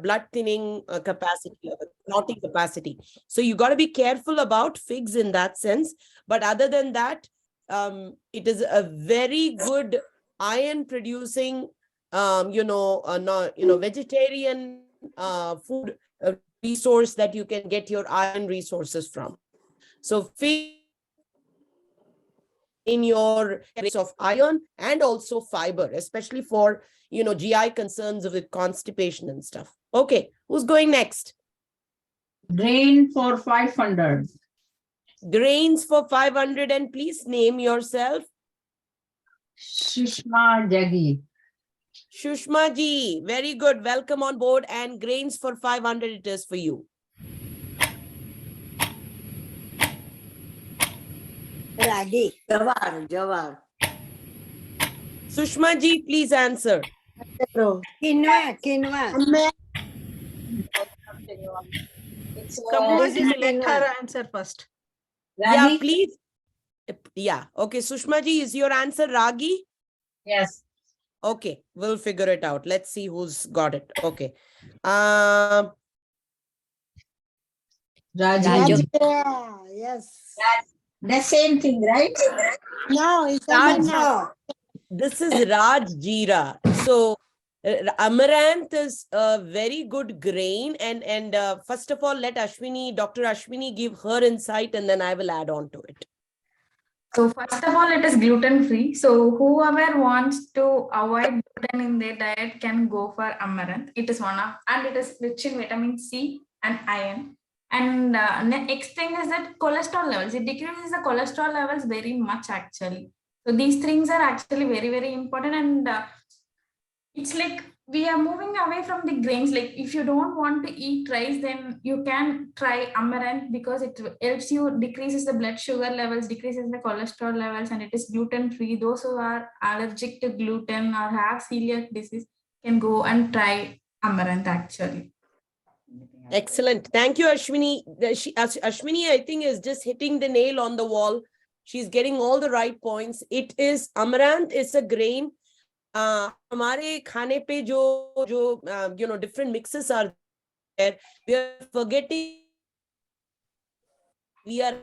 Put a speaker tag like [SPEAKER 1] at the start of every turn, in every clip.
[SPEAKER 1] blood thinning capacity, clotting capacity. So you got to be careful about figs in that sense. But other than that, it is a very good iron producing, vegetarian food resource that you can get your iron resources from. So fig in your rates of iron and also fiber, especially for GI concerns with constipation and stuff. Okay, who's going next?
[SPEAKER 2] Grain for 500.
[SPEAKER 1] Grains for 500, and please name yourself.
[SPEAKER 2] Sushma Jagi.
[SPEAKER 1] Shushma ji, very good. Welcome on board. And grains for 500 it is for you.
[SPEAKER 3] Ragi.
[SPEAKER 4] Jawar.
[SPEAKER 1] Sushma ji, please answer.
[SPEAKER 3] Quinoa.
[SPEAKER 1] Come on,
[SPEAKER 3] Select
[SPEAKER 5] her answer first.
[SPEAKER 1] Yeah, please. Yeah. Okay, Sushma ji, is your answer Ragi?
[SPEAKER 2] Yes.
[SPEAKER 1] Okay, we'll figure it out. Let's see who's got it. Okay.
[SPEAKER 2] Raju.
[SPEAKER 3] Yes.
[SPEAKER 4] The same thing, right?
[SPEAKER 3] No, it's
[SPEAKER 1] Raj.
[SPEAKER 3] no.
[SPEAKER 1] This is Raj Jeera. So amaranth is a very good grain, and first of all, let Dr. Ashwini give her insight, and then I will add on to it.
[SPEAKER 6] So first of all, it is gluten free. So whoever wants to avoid gluten in their diet can go for amaranth. It is and it is rich in vitamin C and iron. And next thing is that cholesterol levels. It decreases the cholesterol levels very much actually. So these things are actually very, very important. And it's like we are moving away from the grains. Like if you don't want to eat rice, then you can try amaranth because it helps you, decreases the blood sugar levels, decreases the cholesterol levels, and it is gluten free. Those who are allergic to gluten or have celiac disease can go and try amaranth actually.
[SPEAKER 1] Excellent. Thank you, Ashwini. Ashwini, I think, is just hitting the nail on the wall. She's getting all the right points. It is amaranth is a grain. हमारे खाने पे जो different mixes are there, we are forgetting we are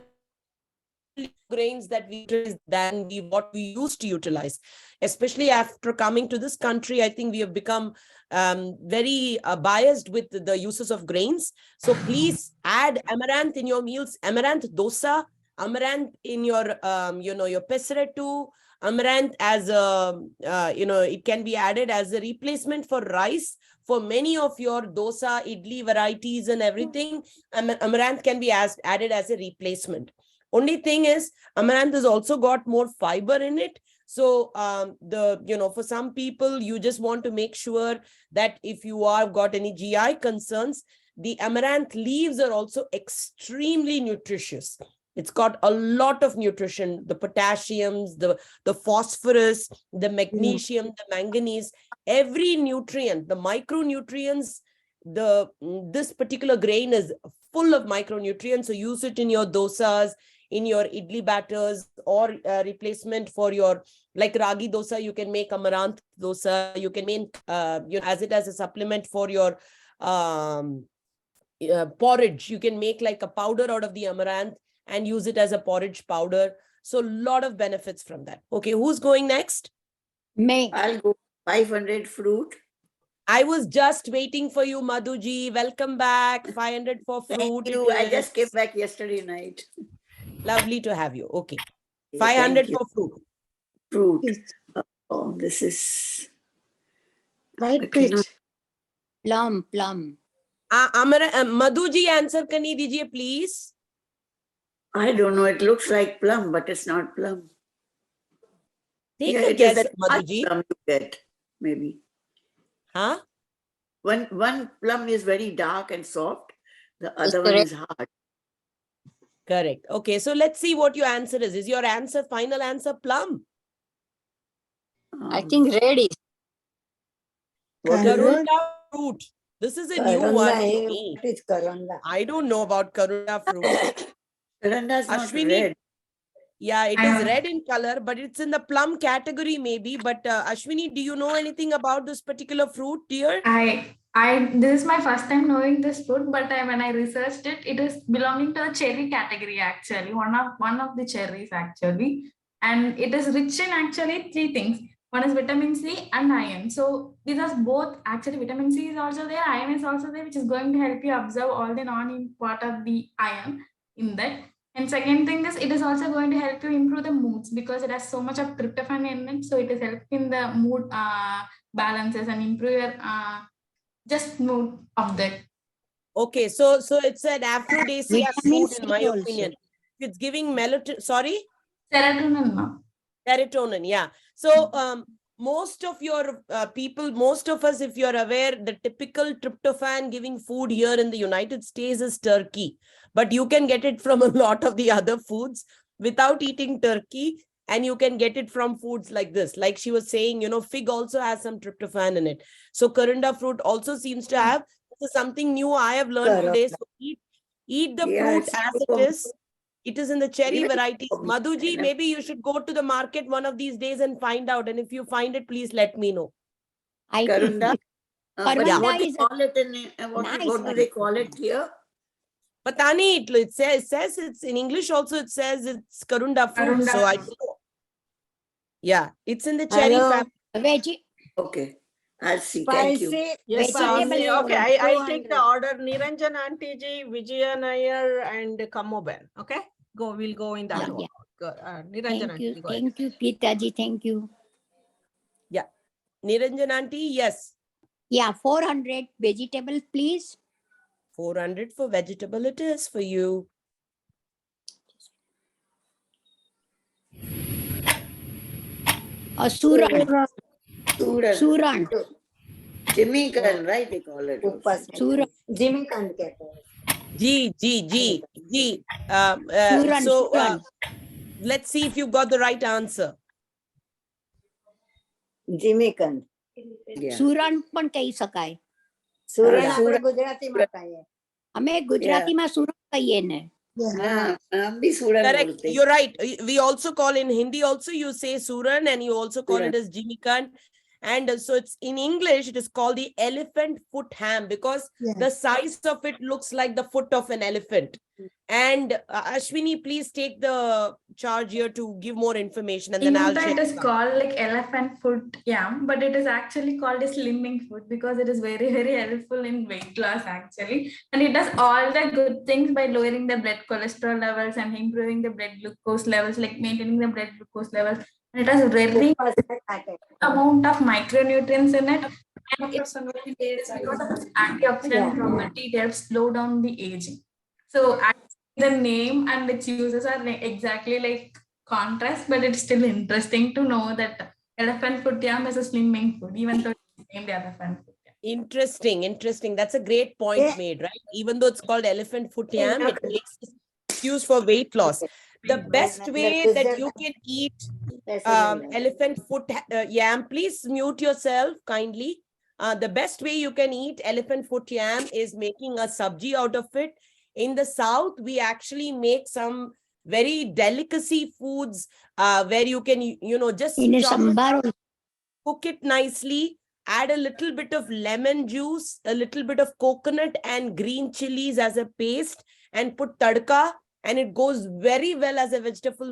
[SPEAKER 1] grains that we utilize than what we used to utilize. Especially after coming to this country, I think we have become very biased with the uses of grains. So please add amaranth in your meals, amaranth dosa, amaranth in your your peserettu, amaranth as a it can be added as a replacement for rice for many of your dosa, idli varieties and everything. Amaranth can be added as a replacement. Only thing is, amaranth has also got more fiber in it. So for some people, you just want to make sure that if you have got any GI concerns, the amaranth leaves are also extremely nutritious. It's got a lot of nutrition, the potassiums, the phosphorus, the magnesium, the manganese, every nutrient, the micronutrients, this particular grain is full of micronutrients. So use it in your dosas, in your idli batters, or replacement for your, like ragi dosa, you can make amaranth dosa. You can make, as it as a supplement for your porridge. You can make like a powder out of the amaranth and use it as a porridge powder. So a lot of benefits from that. Okay, who's going next?
[SPEAKER 3] Me.
[SPEAKER 4] I'll go 500 fruit.
[SPEAKER 1] I was just waiting for you, Madhuji. Welcome back. 500 for fruit.
[SPEAKER 4] Thank you. I just came back yesterday night.
[SPEAKER 1] Lovely to have you. Okay.
[SPEAKER 4] Okay,
[SPEAKER 1] 500
[SPEAKER 4] thank you.
[SPEAKER 1] for fruit.
[SPEAKER 4] Fruit. Oh, this is...
[SPEAKER 3] Right,
[SPEAKER 4] cannot-
[SPEAKER 3] Plum.
[SPEAKER 1] Madhuji, answer करनी दीजिए, please.
[SPEAKER 4] I don't know. It looks like plum, but it's not plum.
[SPEAKER 1] Take
[SPEAKER 4] Yeah,
[SPEAKER 1] a
[SPEAKER 4] it is
[SPEAKER 1] guess,
[SPEAKER 4] that hard
[SPEAKER 1] Madhuji.
[SPEAKER 4] plum you get, maybe.
[SPEAKER 1] Huh?
[SPEAKER 4] One plum is very dark and soft. The other one is hard.
[SPEAKER 1] Correct. Okay, so let's see what your answer is. Is your answer, final answer, plum?
[SPEAKER 3] I think red is.
[SPEAKER 1] Karunda fruit. This is a new one for me.
[SPEAKER 3] What is karunda?
[SPEAKER 1] I don't know about karunda fruit.
[SPEAKER 4] Karunda is not
[SPEAKER 1] Ashwini,
[SPEAKER 4] red.
[SPEAKER 1] yeah, it is red in color, but it's in the plum category maybe. But Ashwini, do you know anything about this particular fruit, dear?
[SPEAKER 6] I This is my first time knowing this food, but when I researched it, it is belonging to the cherry category actually, one of the cherries actually, and it is rich in actually three things. One is vitamin C and iron. So these are both actually, vitamin C is also there, iron is also there, which is going to help you absorb all the part of the iron in that. And second thing is, it is also going to help you improve the moods because it has so much of tryptophan in it. So it is helping the mood balances and improve your just mood of that.
[SPEAKER 1] Okay, so it's an aphrodisiac
[SPEAKER 3] Vitamin
[SPEAKER 1] food in
[SPEAKER 3] C
[SPEAKER 1] my
[SPEAKER 3] also.
[SPEAKER 1] opinion. It's giving melatonin. Sorry,
[SPEAKER 6] Serotonin, no?
[SPEAKER 1] serotonin. Yeah. So most of your people, most of us, if you're aware, the typical tryptophan giving food here in the United States is turkey, but you can get it from a lot of the other foods without eating turkey. And you can get it from foods like this. Like she was saying, fig also has some tryptophan in it. So Karunda fruit also seems to have. This is something new I have learned today. So eat the fruit
[SPEAKER 4] Yes.
[SPEAKER 1] as it is. It is in the cherry
[SPEAKER 4] Even
[SPEAKER 1] varieties.
[SPEAKER 4] for me,
[SPEAKER 1] Madhuji,
[SPEAKER 4] Anna.
[SPEAKER 1] maybe you should go to the market one of these days and find out. And if you find it, please let me know.
[SPEAKER 3] I
[SPEAKER 4] Karunda.
[SPEAKER 3] think
[SPEAKER 4] But
[SPEAKER 3] Karunda
[SPEAKER 4] what do
[SPEAKER 3] is
[SPEAKER 4] you
[SPEAKER 3] a
[SPEAKER 4] call it in what
[SPEAKER 3] nice
[SPEAKER 4] do
[SPEAKER 3] one.
[SPEAKER 4] they call it here?
[SPEAKER 1] Patani, it says it's in English also, it says it's Karunda fruit.
[SPEAKER 6] Karunda
[SPEAKER 1] So I
[SPEAKER 6] fruit.
[SPEAKER 1] don't know. Yeah, it's in the cherry
[SPEAKER 5] Hello.
[SPEAKER 1] family.
[SPEAKER 3] Veggie.
[SPEAKER 4] Okay, I'll see. Thank you.
[SPEAKER 5] Spicy.
[SPEAKER 7] Yes,
[SPEAKER 3] Vegetable
[SPEAKER 7] okay,
[SPEAKER 3] is
[SPEAKER 7] I'll take the
[SPEAKER 5] 200.
[SPEAKER 7] order. Niranjan Auntie ji, Vijaya Nair, and Kamoben. Okay, we'll go in that
[SPEAKER 3] Yeah,
[SPEAKER 7] order.
[SPEAKER 3] yeah.
[SPEAKER 7] Niranjan
[SPEAKER 3] Thank you.
[SPEAKER 7] Auntie, go ahead.
[SPEAKER 3] Thank you, Geetaji. Thank you.
[SPEAKER 1] Niranjan auntie, yes.
[SPEAKER 3] Yeah, 400 vegetables, please.
[SPEAKER 1] 400 for vegetable it is for you.
[SPEAKER 3] Suran.
[SPEAKER 4] Suran.
[SPEAKER 3] Suran.
[SPEAKER 4] Jamaican, right? They call it.
[SPEAKER 5] ऊपर
[SPEAKER 4] also.
[SPEAKER 5] से
[SPEAKER 3] Suran.
[SPEAKER 5] Jimmy कंद कहते हैं
[SPEAKER 1] G.
[SPEAKER 3] Suran.
[SPEAKER 1] So
[SPEAKER 3] Suran.
[SPEAKER 1] let's see if you got the right answer.
[SPEAKER 5] Jimmy कंद
[SPEAKER 4] Yeah.
[SPEAKER 3] સુરણ પણ કહી શકાય.
[SPEAKER 5] સુરણ
[SPEAKER 4] Yeah.
[SPEAKER 5] આપણે ગુજરાતીમાં કહીએ
[SPEAKER 3] અમે ગુજરાતીમાં સુરણ કહીએ ને.
[SPEAKER 4] हम भी सूरन
[SPEAKER 1] Correct.
[SPEAKER 4] बोलते हैं.
[SPEAKER 1] You're right. We also call in Hindi also you say Suran and you also call it
[SPEAKER 4] Suran.
[SPEAKER 1] as Jimikan. And so it's in English, it is called the elephant foot ham because the size of it looks like the foot of an elephant. And Ashwini, please take the charge here to give more information and then
[SPEAKER 6] In
[SPEAKER 1] I'll
[SPEAKER 6] India,
[SPEAKER 1] share.
[SPEAKER 6] it is called like elephant foot yam, but it is actually called a slimming food because it is very, very helpful in weight loss actually. And it does all the good things by lowering the blood cholesterol levels and improving the blood glucose levels, like maintaining the blood glucose levels. And it has very
[SPEAKER 5] ऊपर से काटे
[SPEAKER 6] amount of micronutrients in it. And it's because of its antioxidant property, it helps slow down the aging. So actually the name and its uses are like exactly like contrast, but it's still interesting to know that elephant foot yam is a slimming food, even though it's named elephant foot yam.
[SPEAKER 1] Interesting. That's a great point made, right? Even though it's called elephant foot yam, it makes use for weight loss. The best way that you can eat elephant foot yam, please mute yourself kindly. The best way you can eat elephant foot yam is making a sabji out of it. In the south, we actually make some very delicacy foods where you can, just
[SPEAKER 3] એને
[SPEAKER 1] chop it
[SPEAKER 3] સંભારો.
[SPEAKER 1] up, cook it nicely, add a little bit of lemon juice, a little bit of coconut and green chilies as a paste and put tadka, and it goes very well as a vegetable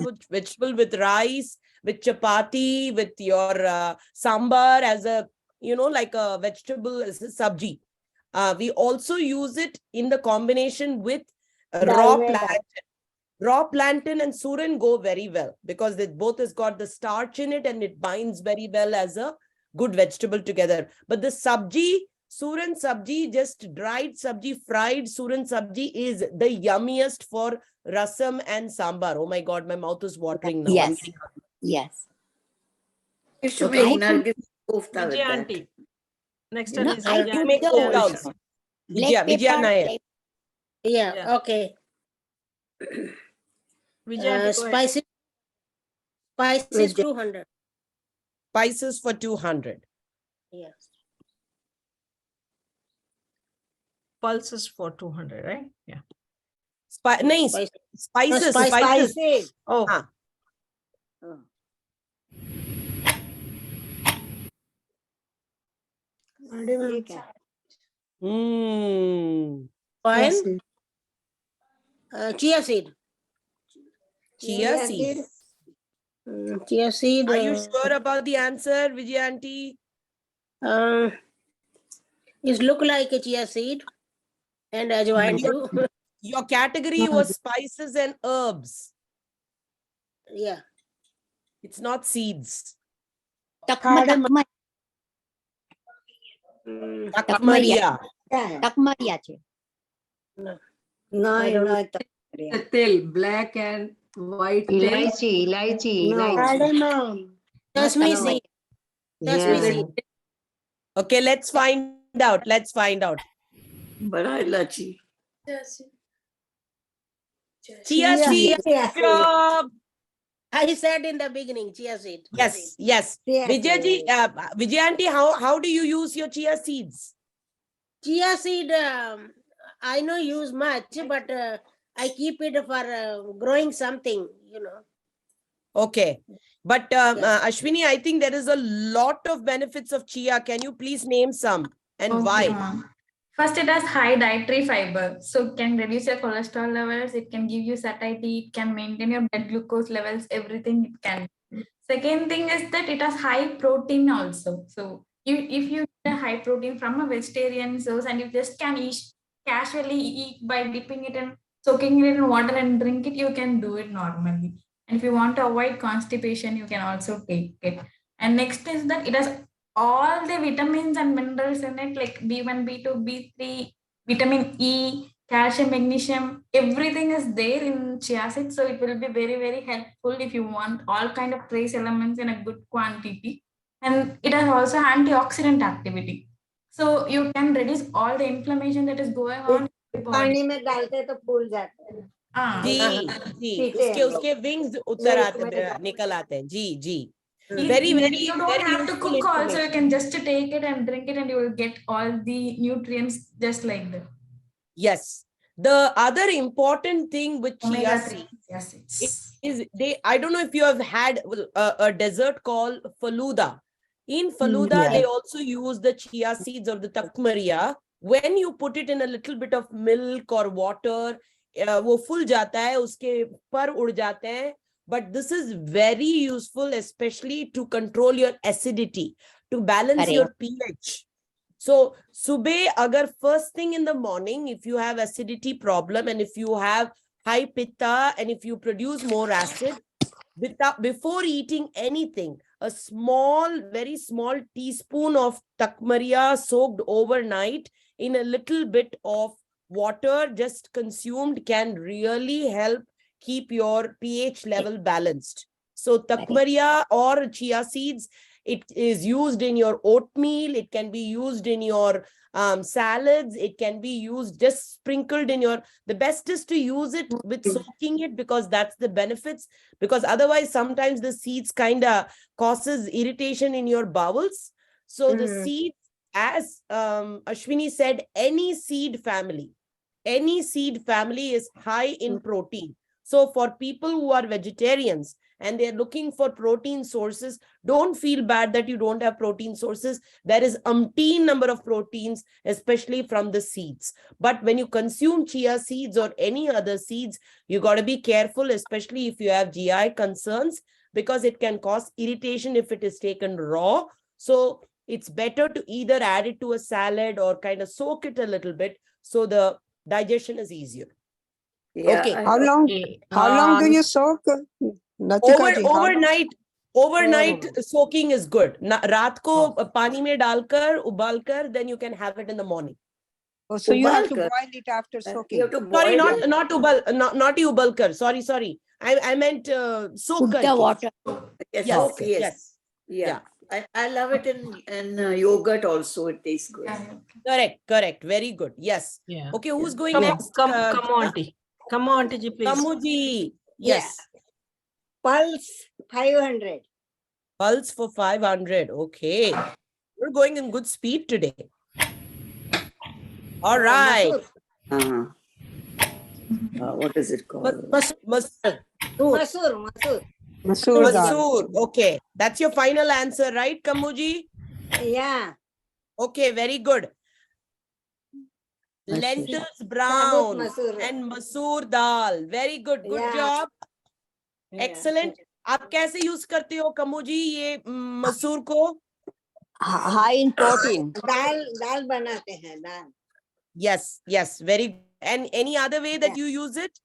[SPEAKER 1] with rice, with chapati, with your sambar as a, like a vegetable as a sabji. We also use it in the combination with raw plantain. Raw plantain and suran go very well because they both has got the starch in it and it binds very well as a good vegetable together. But the sabji, suran sabji, just dried sabji, fried suran sabji is the yummiest for rasam and sambar. Oh my God, my mouth is watering now.
[SPEAKER 3] Yes. Yes.
[SPEAKER 4] You should
[SPEAKER 3] I
[SPEAKER 4] make
[SPEAKER 3] could-
[SPEAKER 4] Nargis kofta with
[SPEAKER 7] Vijaya
[SPEAKER 4] that.
[SPEAKER 7] Auntie. Next
[SPEAKER 3] No,
[SPEAKER 7] one is
[SPEAKER 3] I
[SPEAKER 7] Vijaya
[SPEAKER 3] took
[SPEAKER 1] make
[SPEAKER 3] the
[SPEAKER 7] Auntie.
[SPEAKER 1] kofta also.
[SPEAKER 3] black
[SPEAKER 1] Vijaya
[SPEAKER 3] pepper.
[SPEAKER 1] Nair.
[SPEAKER 5] Yeah,
[SPEAKER 7] Yeah.
[SPEAKER 5] okay.
[SPEAKER 7] Vijaya Auntie, go ahead.
[SPEAKER 5] Spicy. Spices 200.
[SPEAKER 1] Spices for 200.
[SPEAKER 5] Yes.
[SPEAKER 7] Pulses for 200, right? Yeah.
[SPEAKER 1] Nice.
[SPEAKER 5] Spicy.
[SPEAKER 1] Spices.
[SPEAKER 5] Spicy.
[SPEAKER 7] Oh,
[SPEAKER 1] Ah.
[SPEAKER 5] Oh. ठीक है Fine.
[SPEAKER 3] Yes.
[SPEAKER 5] Chia seed.
[SPEAKER 1] Chia seed.
[SPEAKER 5] Chia seed.
[SPEAKER 1] Are you sure about the answer, Vijay auntie?
[SPEAKER 5] It look like a chia seed. And ajwain too.
[SPEAKER 1] Your category was spices and herbs.
[SPEAKER 5] Yeah.
[SPEAKER 1] It's not seeds.
[SPEAKER 3] Takma
[SPEAKER 1] Takmaria.
[SPEAKER 3] takmaria છે.
[SPEAKER 5] No, I don't know.
[SPEAKER 2] The tel, black and white tel.
[SPEAKER 8] Elaichi.
[SPEAKER 5] I don't know. Sesame seed. Sesame
[SPEAKER 8] Yeah.
[SPEAKER 5] seed.
[SPEAKER 1] Okay, let's find out. Let's find out.
[SPEAKER 4] Bada ilachi.
[SPEAKER 1] Chia seed. Job.
[SPEAKER 5] I said in the beginning, chia seed.
[SPEAKER 1] Yes. Vijay Vijay auntie, how do you use your chia seeds?
[SPEAKER 5] Chia seed, I know use much, but I keep it for growing something, you know.
[SPEAKER 1] Okay. But Ashwini, I think there is a lot of benefits of chia. Can you please name some and
[SPEAKER 6] Okay,
[SPEAKER 1] why?
[SPEAKER 6] ma'am. First, it has high dietary fiber, so it can reduce your cholesterol levels. It can give you satiety. It can maintain your blood glucose levels. Everything it can. Second thing is that it has high protein also. So if you get a high protein from a vegetarian source and you just can casually eat by dipping it and soaking it in water and drink it, you can do it normally. And if you want to avoid constipation, you can also take it. And next is that it has all the vitamins and minerals in it, like B1, B2, B3, vitamin E, calcium, magnesium, everything is there in chia seeds. So it will be very, very helpful if you want all kind of trace elements in a good quantity. And it has also antioxidant activity. So you can reduce all the inflammation that is going on in the body.
[SPEAKER 5] पानी में डालते तो फूल जाते हैं.
[SPEAKER 1] जी
[SPEAKER 5] पीते
[SPEAKER 1] उसके
[SPEAKER 5] हैं
[SPEAKER 1] wings
[SPEAKER 5] Milk
[SPEAKER 1] उतर
[SPEAKER 5] में
[SPEAKER 1] आते
[SPEAKER 5] डाल-
[SPEAKER 1] निकल आते हैं. जी.
[SPEAKER 6] You
[SPEAKER 1] Very
[SPEAKER 6] don't have to
[SPEAKER 1] useful
[SPEAKER 6] cook also, you
[SPEAKER 1] information.
[SPEAKER 6] can just take it and drink it and you will get all the nutrients just like that.
[SPEAKER 1] Yes. The other important thing with chia
[SPEAKER 6] Omega-3
[SPEAKER 1] seeds
[SPEAKER 6] acids.
[SPEAKER 1] is I don't know if you have had a dessert called Faluda. In Faluda,
[SPEAKER 3] Yeah.
[SPEAKER 1] they also use the chia seeds or the takmaria. When you put it in a little bit of milk or water, वो फूल जाता है, उसके पर उड़ जाते हैं. But this is very useful, especially to control your acidity, to balance
[SPEAKER 3] Correct.
[SPEAKER 1] your pH. So, subah, agar first thing in the morning, if you have acidity problem and if you have high pitta and if you produce more acid, before eating anything, a very small teaspoon of takmaria soaked overnight in a little bit of water just consumed can really help keep your pH level balanced. So takmaria or chia seeds, it is used in your oatmeal. It can be used in your salads. It can be used just sprinkled in your, the best is to use it with soaking it because that's the benefits. Because otherwise, sometimes the seeds kind of causes irritation in your bowels. So the seeds, as Ashwini said, any seed family is high in protein. So for people who are vegetarians and they're looking for protein sources, don't feel bad that you don't have protein sources. There is umpteen number of proteins, especially from the seeds. But when you consume chia seeds or any other seeds, you got to be careful, especially if you have GI concerns, because it can cause irritation if it is taken raw. So it's better to either add it to a salad or kind of soak it a little bit so the digestion is easier.
[SPEAKER 4] Yeah,
[SPEAKER 1] Okay.
[SPEAKER 8] How long do you soak? Latika ji, how long?
[SPEAKER 1] Overnight soaking is good. रात को पानी में डालकर उबालकर, then you can have it in the morning.
[SPEAKER 8] Oh, so you have to
[SPEAKER 4] Ubalkar.
[SPEAKER 8] boil it after
[SPEAKER 4] You
[SPEAKER 8] soaking.
[SPEAKER 1] Sorry,
[SPEAKER 4] have to boil it.
[SPEAKER 1] not ubalkar. Sorry. I meant soak
[SPEAKER 3] Put the
[SPEAKER 1] karke.
[SPEAKER 3] water.
[SPEAKER 4] Yes,
[SPEAKER 1] Yes,
[SPEAKER 4] okay, yes.
[SPEAKER 1] Yeah.
[SPEAKER 4] I love it in yogurt also. It tastes good.
[SPEAKER 1] Correct. Very good. Yes.
[SPEAKER 7] Yeah.
[SPEAKER 1] Okay, who's going
[SPEAKER 7] Come
[SPEAKER 1] next?
[SPEAKER 7] on, auntie. Come on, auntie, please.
[SPEAKER 1] Kamuji. Yes.
[SPEAKER 5] Pulse 500.
[SPEAKER 1] Pulse for 500. Okay. We're going in good speed today. All right.
[SPEAKER 4] Uh-huh. What is it called?
[SPEAKER 5] Masur.
[SPEAKER 8] Masoor dal.
[SPEAKER 1] Masoor. Okay. That's your final answer, right, Kamuji?
[SPEAKER 5] Yeah.
[SPEAKER 1] Okay, very good. lentils brown
[SPEAKER 5] masoor.
[SPEAKER 1] and masoor dal. Very good. Good
[SPEAKER 5] Yeah.
[SPEAKER 1] job.
[SPEAKER 5] Yeah.
[SPEAKER 1] Excellent. आप कैसे use करते हो कमू जी ये मसूर को?
[SPEAKER 8] High in protein.
[SPEAKER 5] दाल बनाते हैं दाल.
[SPEAKER 1] Yes, yes, very good. And any other way that you use it?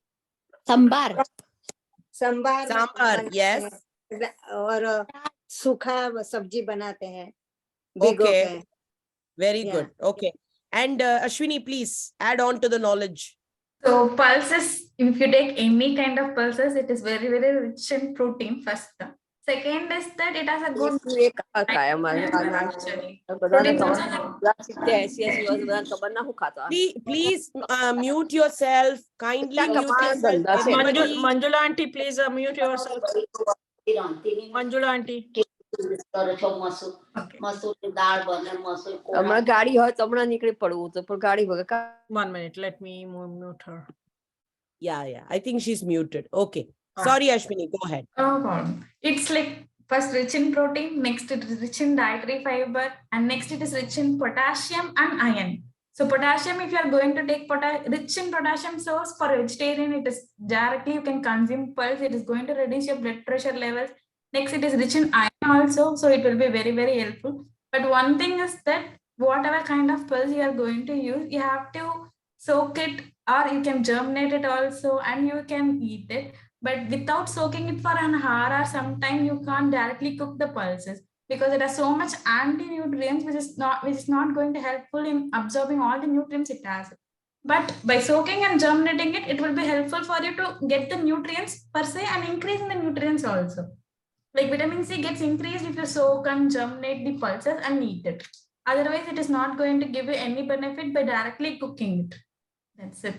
[SPEAKER 3] Sambar.
[SPEAKER 5] Sambar
[SPEAKER 1] Sambar,
[SPEAKER 5] बनाते
[SPEAKER 1] yes.
[SPEAKER 5] हैं. और सूखा सब्जी बनाते हैं भिगो
[SPEAKER 1] Okay,
[SPEAKER 5] के.
[SPEAKER 1] very
[SPEAKER 5] Yeah.
[SPEAKER 1] good. Okay. And Ashwini, please add on to the knowledge.
[SPEAKER 6] So pulses, if you take any kind of pulses, it is very, very rich in protein first. Second is that it has a good actually. Protein
[SPEAKER 1] Please mute yourself. Kindly mute yourself. Everybody.
[SPEAKER 7] Manjula auntie, please mute yourself. Manjula auntie.
[SPEAKER 8] હમણાં ગાડી હોય તો હમણાં નીકળી પડવું તો પણ ગાડી વગર
[SPEAKER 7] 1 minute, let me mute her.
[SPEAKER 1] Yeah. I think she's muted. Okay. Sorry, Ashwini, go ahead.
[SPEAKER 6] It's like first rich in protein, next it is rich in dietary fiber, and next it is rich in potassium and iron. So potassium, if you are going to take rich in potassium source for a vegetarian, it is directly you can consume pulse. It is going to reduce your blood pressure levels. Next, it is rich in iron also, so it will be very, very helpful. But one thing is that whatever kind of pulse you are going to use, you have to soak it, or you can germinate it also, and you can eat it. But without soaking it for an hour or sometime, you can't directly cook the pulses because it has so much anti-nutrients, which is not going to helpful in absorbing all the nutrients it has. But by soaking and germinating it, it will be helpful for you to get the nutrients per se and increase in the nutrients also. Like vitamin C gets increased if you soak and germinate the pulses and eat it. Otherwise, it is not going to give you any benefit by directly cooking it. That's it.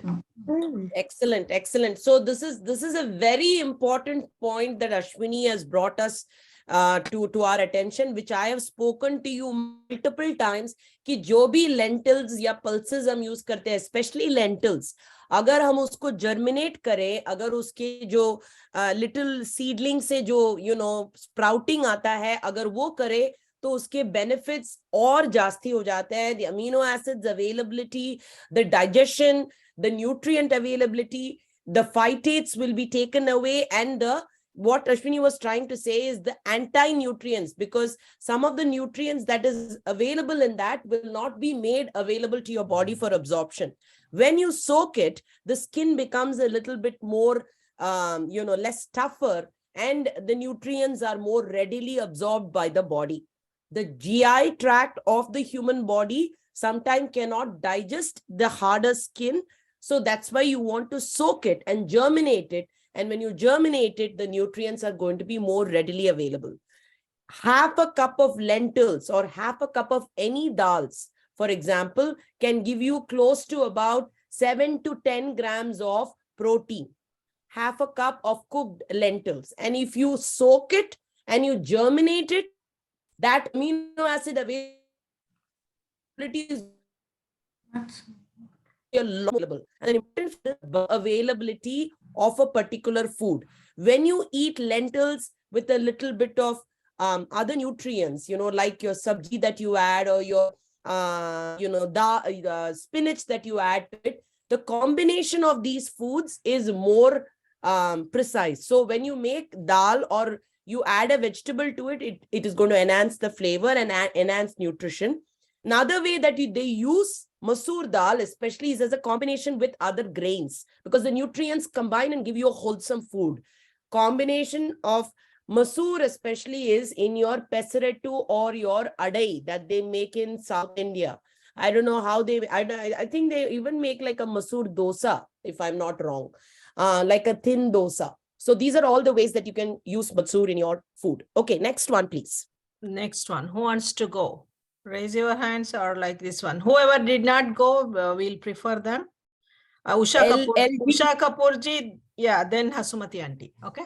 [SPEAKER 1] Excellent, excellent. So this is a very important point that Ashwini has brought us to our attention, which I have spoken to you multiple times, कि जो भी lentils या pulses हम use करते हैं, especially lentils, अगर हम उसको germinate करें, अगर उसके जो little seedling से जो sprouting आता है, अगर वो करे तो उसके benefits और जास्ती हो जाते हैं. The amino acids availability, the digestion, the nutrient availability, the phytates will be taken away, and what Ashwini was trying to say is the anti-nutrients, because some of the nutrients that is available in that will not be made available to your body for absorption. When you soak it, the skin becomes a little bit more, less tougher, and the nutrients are more readily absorbed by the body. The GI tract of the human body sometimes cannot digest the harder skin. So that's why you want to soak it and germinate it. And when you germinate it, the nutrients are going to be more readily available. Half a cup of lentils or half a cup of any dals, for example, can give you close to about 7 to 10 grams of protein. Half a cup of cooked lentils. And if you soak it and you germinate it, that amino acid availability is available. And an important availability of a particular food. When you eat lentils with a little bit of other nutrients, like your sabji that you add, or your spinach that you add to it, the combination of these foods is more precise. So when you make dal or you add a vegetable to it, it is going to enhance the flavor and enhance nutrition. Another way that they use masoor dal especially is as a combination with other grains, because the nutrients combine and give you a wholesome food. Combination of masoor especially is in your pesarettu or your adai that they make in South India. I don't know how I think they even make like a masoor dosa, if I'm not wrong, like a thin dosa. So these are all the ways that you can use masoor in your food. Okay, next one, please.
[SPEAKER 7] Next one. Who wants to go? Raise your hands, or like this one. Whoever did not go, we'll prefer them. Usha Kapoor ji, yeah, then Hasumati auntie. Okay.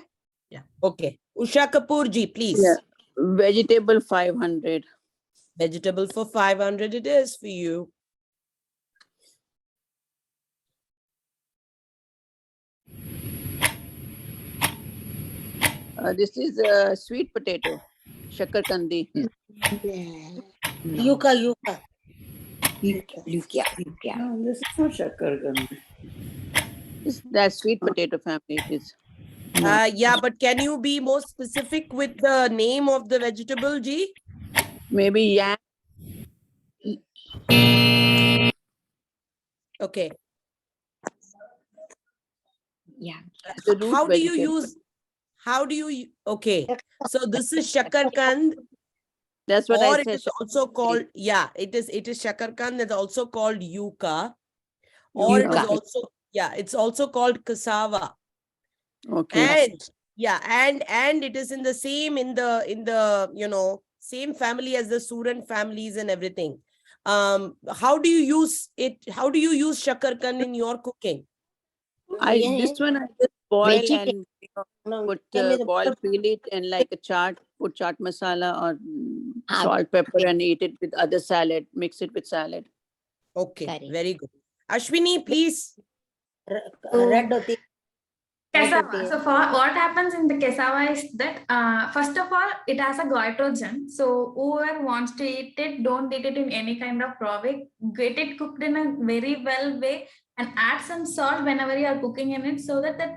[SPEAKER 7] Yeah.
[SPEAKER 1] Okay. Usha Kapoor ji, please.
[SPEAKER 4] Yeah. Vegetable 500.
[SPEAKER 1] Vegetable for 500 it is for you.
[SPEAKER 4] This is sweet potato, shakarkandi.
[SPEAKER 5] Yuca.
[SPEAKER 3] Lukia.
[SPEAKER 4] No, this is not shakargand.
[SPEAKER 9] It's that sweet potato family. It is.
[SPEAKER 1] Yeah, but can you be more specific with the name of the vegetable, G?
[SPEAKER 9] Maybe yam.
[SPEAKER 1] Okay.
[SPEAKER 3] Yeah.
[SPEAKER 9] The root
[SPEAKER 1] How do you
[SPEAKER 9] vegetable.
[SPEAKER 1] use, okay. So this is shakarkand,
[SPEAKER 9] That's what
[SPEAKER 1] or
[SPEAKER 9] I
[SPEAKER 1] it
[SPEAKER 9] said.
[SPEAKER 1] is also called, yeah, it is shakarkand. It's also called yuca, or it is
[SPEAKER 3] Yuca.
[SPEAKER 1] also, yeah, it's also called cassava.
[SPEAKER 9] Okay.
[SPEAKER 1] And yeah, and it is in the same, in the same family as the Suran families and everything. How do you use it? How do you use shakarkand in your cooking?
[SPEAKER 9] This one I just boil
[SPEAKER 3] Vegetable.
[SPEAKER 9] and
[SPEAKER 5] No,
[SPEAKER 9] put
[SPEAKER 5] tell me the
[SPEAKER 9] boil, peel it, and like a put chaat masala or
[SPEAKER 3] Ah,
[SPEAKER 9] salt, pepper, and eat it with other salad. Mix it with salad.
[SPEAKER 1] Okay,
[SPEAKER 3] Correct.
[SPEAKER 1] very good. Ashwini, please.
[SPEAKER 5] red hoti.
[SPEAKER 6] Cassava. So for what happens in the cassava is that first of all, it has a goitrogen. So whoever wants to eat it, don't eat it in any kind of raw way. Get it cooked in a very well way and add some salt whenever you are cooking in it, so that the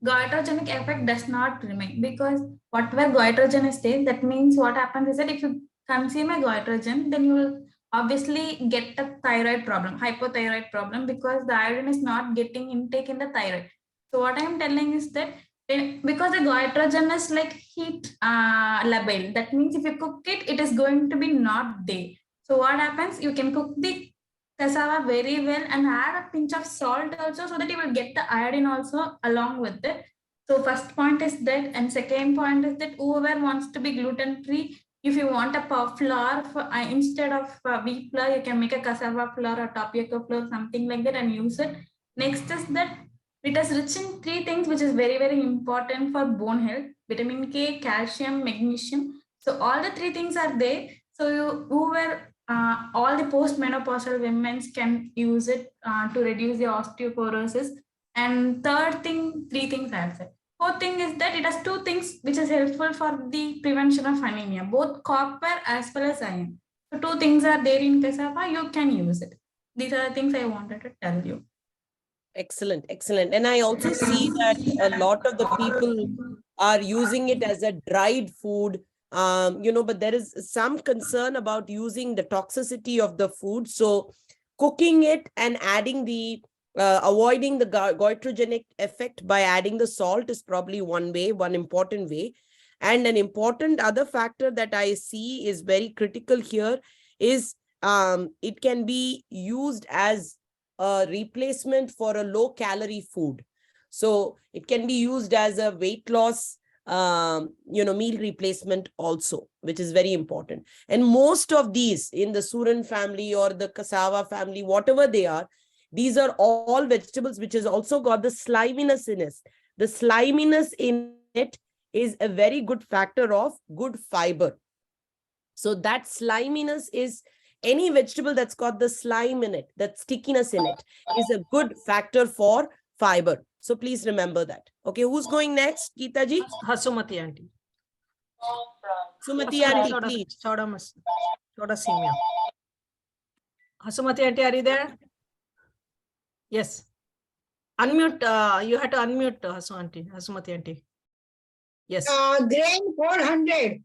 [SPEAKER 6] goitrogenic effect does not remain. Because whatever goitrogen is there, that means what happens is that if you consume a goitrogen, then you will obviously get a thyroid problem, hypothyroid problem, because the iodine is not getting intake in the thyroid. So what I'm telling is that because the goitrogen is like heat labile, that means if you cook it, it is going to be not there. So what happens? You can cook the cassava very well and add a pinch of salt also, so that you will get the iodine also along with it. So first point is that, and second point is that whoever wants to be gluten free, if you want a flour for, instead of wheat flour, you can make a cassava flour or tapioca flour, something like that, and use it. Next is that it is rich in 3 things which is very, very important for bone health: vitamin K, calcium, magnesium. So all the 3 things are there. So all the postmenopausal women can use it to reduce the osteoporosis. And third thing, 3 things I have said. Fourth thing is that it has 2 things which is helpful for the prevention of anemia, both copper as well as iron. So 2 things are there in cassava, you can use it. These are the things I wanted to tell you.
[SPEAKER 1] Excellent, excellent. And I also see that a lot of the people are using it as a dried food, but there is some concern about using the toxicity of the food. So cooking it and adding avoiding the goitrogenic effect by adding the salt is probably one important way. And an important other factor that I see is very critical here is it can be used as a replacement for a low calorie food. So it can be used as a weight loss, meal replacement also, which is very important. And most of these in the Suran family or the cassava family, whatever they are, these are all vegetables which has also got the sliminess in it. The sliminess in it is a very good factor of good fiber. So that sliminess is, any vegetable that's got the slime in it, that stickiness in it, is a good factor for fiber. So please remember that. Okay, who's going next? Geeta ji?
[SPEAKER 7] Hasumati auntie.
[SPEAKER 1] Sumati auntie, please.
[SPEAKER 7] Choda Simya. Hasumati auntie, are you there? Yes. Unmute. You have to unmute Hasumati auntie. Yes.
[SPEAKER 10] Grain 400.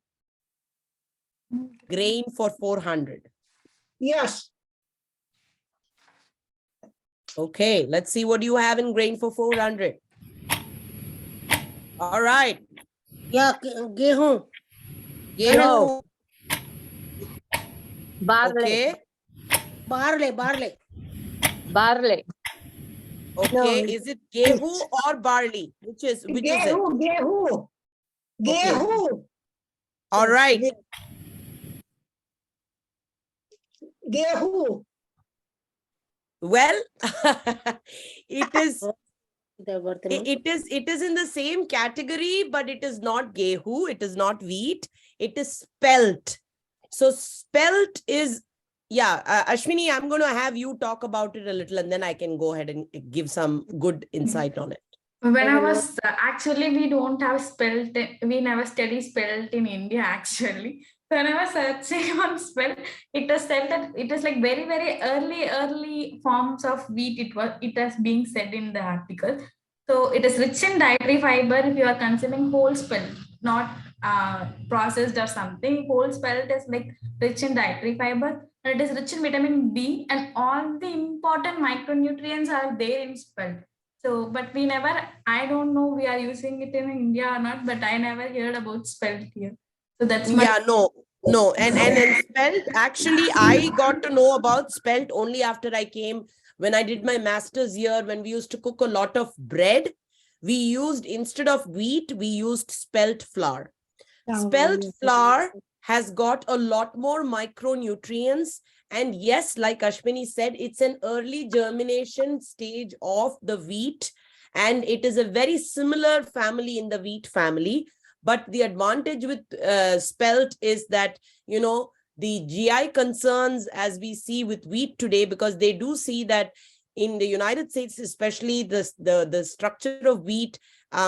[SPEAKER 1] Grain for 400.
[SPEAKER 10] Yes.
[SPEAKER 1] Okay, let's see what you have in grain for 400. All right.
[SPEAKER 5] Yeah, gehu.
[SPEAKER 1] Gehu.
[SPEAKER 9] Barley.
[SPEAKER 1] Okay.
[SPEAKER 5] Barley.
[SPEAKER 9] Barley.
[SPEAKER 1] Okay.
[SPEAKER 5] No.
[SPEAKER 1] Is it gehu or barley? Which is it?
[SPEAKER 10] Gehu.
[SPEAKER 1] Okay. All right.
[SPEAKER 10] Gehu.
[SPEAKER 1] Well, it is
[SPEAKER 5] It
[SPEAKER 1] in the same category, but it is not gehu, it is not wheat, it is spelt. So spelt is, Ashwini, I'm going to have you talk about it a little and then I can go ahead and give some good insight on it.
[SPEAKER 6] When I was actually, we don't have spelt, we never study spelt in India actually. when I was searching on spelt, it was said that it is like very, very early forms of wheat. It has being said in the article. So it is rich in dietary fiber if you are consuming whole spelt, not processed or something. Whole spelt is like rich in dietary fiber, and it is rich in vitamin B, and all the important micronutrients are there in spelt. So, but we never, I don't know we are using it in India or not, but I never heard about spelt here. So that's my
[SPEAKER 1] Yeah, no. And spelt, actually, I got to know about spelt only after I came, when I did my master's year, when we used to cook a lot of bread. We used, instead of wheat, we used spelt flour. Spelt flour has got a lot more micronutrients. And yes, like Ashwini said, it's an early germination stage of the wheat. And it is a very similar family in the wheat family. But the advantage with spelt is that, the GI concerns, as we see with wheat today, because they do see that in the United States, especially the structure of wheat,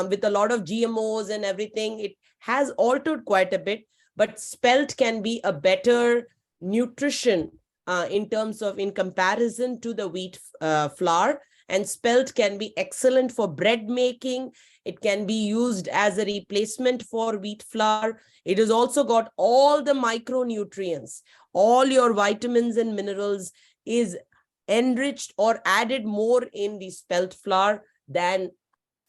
[SPEAKER 1] with a lot of GMOs and everything, it has altered quite a bit. But spelt can be a better nutrition in comparison to the wheat flour. And spelt can be excellent for bread making. It can be used as a replacement for wheat flour. It has also got all the micronutrients. All your vitamins and minerals is enriched or added more in the spelt flour than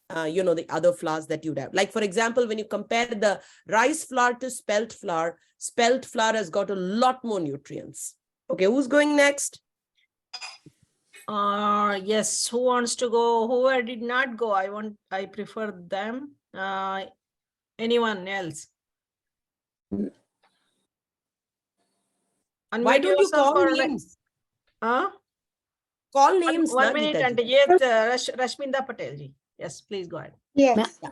[SPEAKER 1] the other flours that you'd have. Like, for example, when you compare the rice flour to spelt flour has got a lot more nutrients. Okay, who's going next?
[SPEAKER 7] Yes, who wants to go? Whoever did not go, I prefer them. Anyone else?
[SPEAKER 1] Why don't you call names? Call names.
[SPEAKER 7] One minute,
[SPEAKER 1] Geeta
[SPEAKER 7] and
[SPEAKER 1] ji.
[SPEAKER 7] yes, Rashminda Patel ji. Yes, please go ahead.
[SPEAKER 10] Yes.
[SPEAKER 3] Then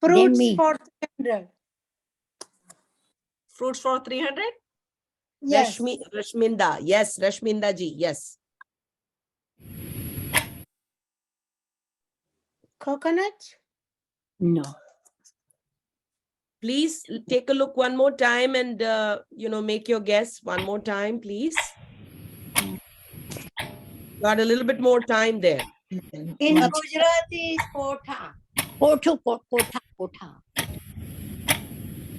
[SPEAKER 10] Fruits
[SPEAKER 3] me.
[SPEAKER 10] for 300.
[SPEAKER 7] Fruits for 300?
[SPEAKER 10] Yes.
[SPEAKER 1] Rashminda. Yes, Rashminda ji. Yes.
[SPEAKER 5] Coconut?
[SPEAKER 3] No.
[SPEAKER 1] Please take a look one more time and, make your guess one more time, please. Got a little bit more time there.
[SPEAKER 10] In Gujarati is kotha.
[SPEAKER 3] Kotha.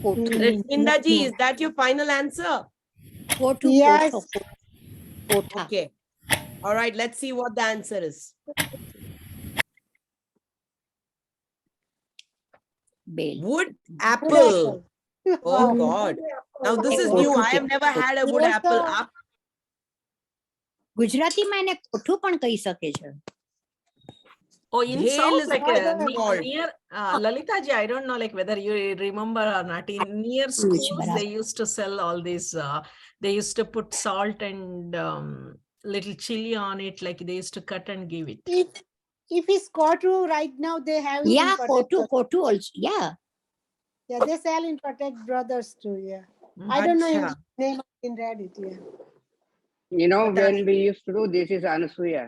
[SPEAKER 1] Rashminda ji, is that your final answer?
[SPEAKER 10] Yes.
[SPEAKER 3] Kotha.
[SPEAKER 1] Okay. All right, let's see what the answer is.
[SPEAKER 3] Bale.
[SPEAKER 1] Wood
[SPEAKER 10] Good
[SPEAKER 1] apple.
[SPEAKER 10] apple.
[SPEAKER 1] Oh
[SPEAKER 10] Wow.
[SPEAKER 1] God. Now this is new. I have never had a wood
[SPEAKER 5] Yes,
[SPEAKER 1] apple.
[SPEAKER 5] sir.
[SPEAKER 3] ગુજરાતીમાં એને કોઠું પણ કહી શકે છે.
[SPEAKER 7] Oh, in
[SPEAKER 1] Bhel
[SPEAKER 7] South,
[SPEAKER 1] is
[SPEAKER 7] like
[SPEAKER 1] what they called.
[SPEAKER 7] near Lalita ji, I don't know, like whether you remember or not. In near schools,
[SPEAKER 3] બરાબર.
[SPEAKER 7] they used to sell all these. They used to put salt and little chili on it. Like they used to cut and give it.
[SPEAKER 5] If it's kotu right now, they have it in
[SPEAKER 3] Yeah,
[SPEAKER 5] Patek.
[SPEAKER 3] kotu also. Yeah.
[SPEAKER 5] Yeah, they sell in Patek Brothers too. Yeah. I don't know
[SPEAKER 1] Acha.
[SPEAKER 5] his name. I can read it. Yeah.
[SPEAKER 11] You know,
[SPEAKER 1] But
[SPEAKER 11] when we used to do this is Anasuya.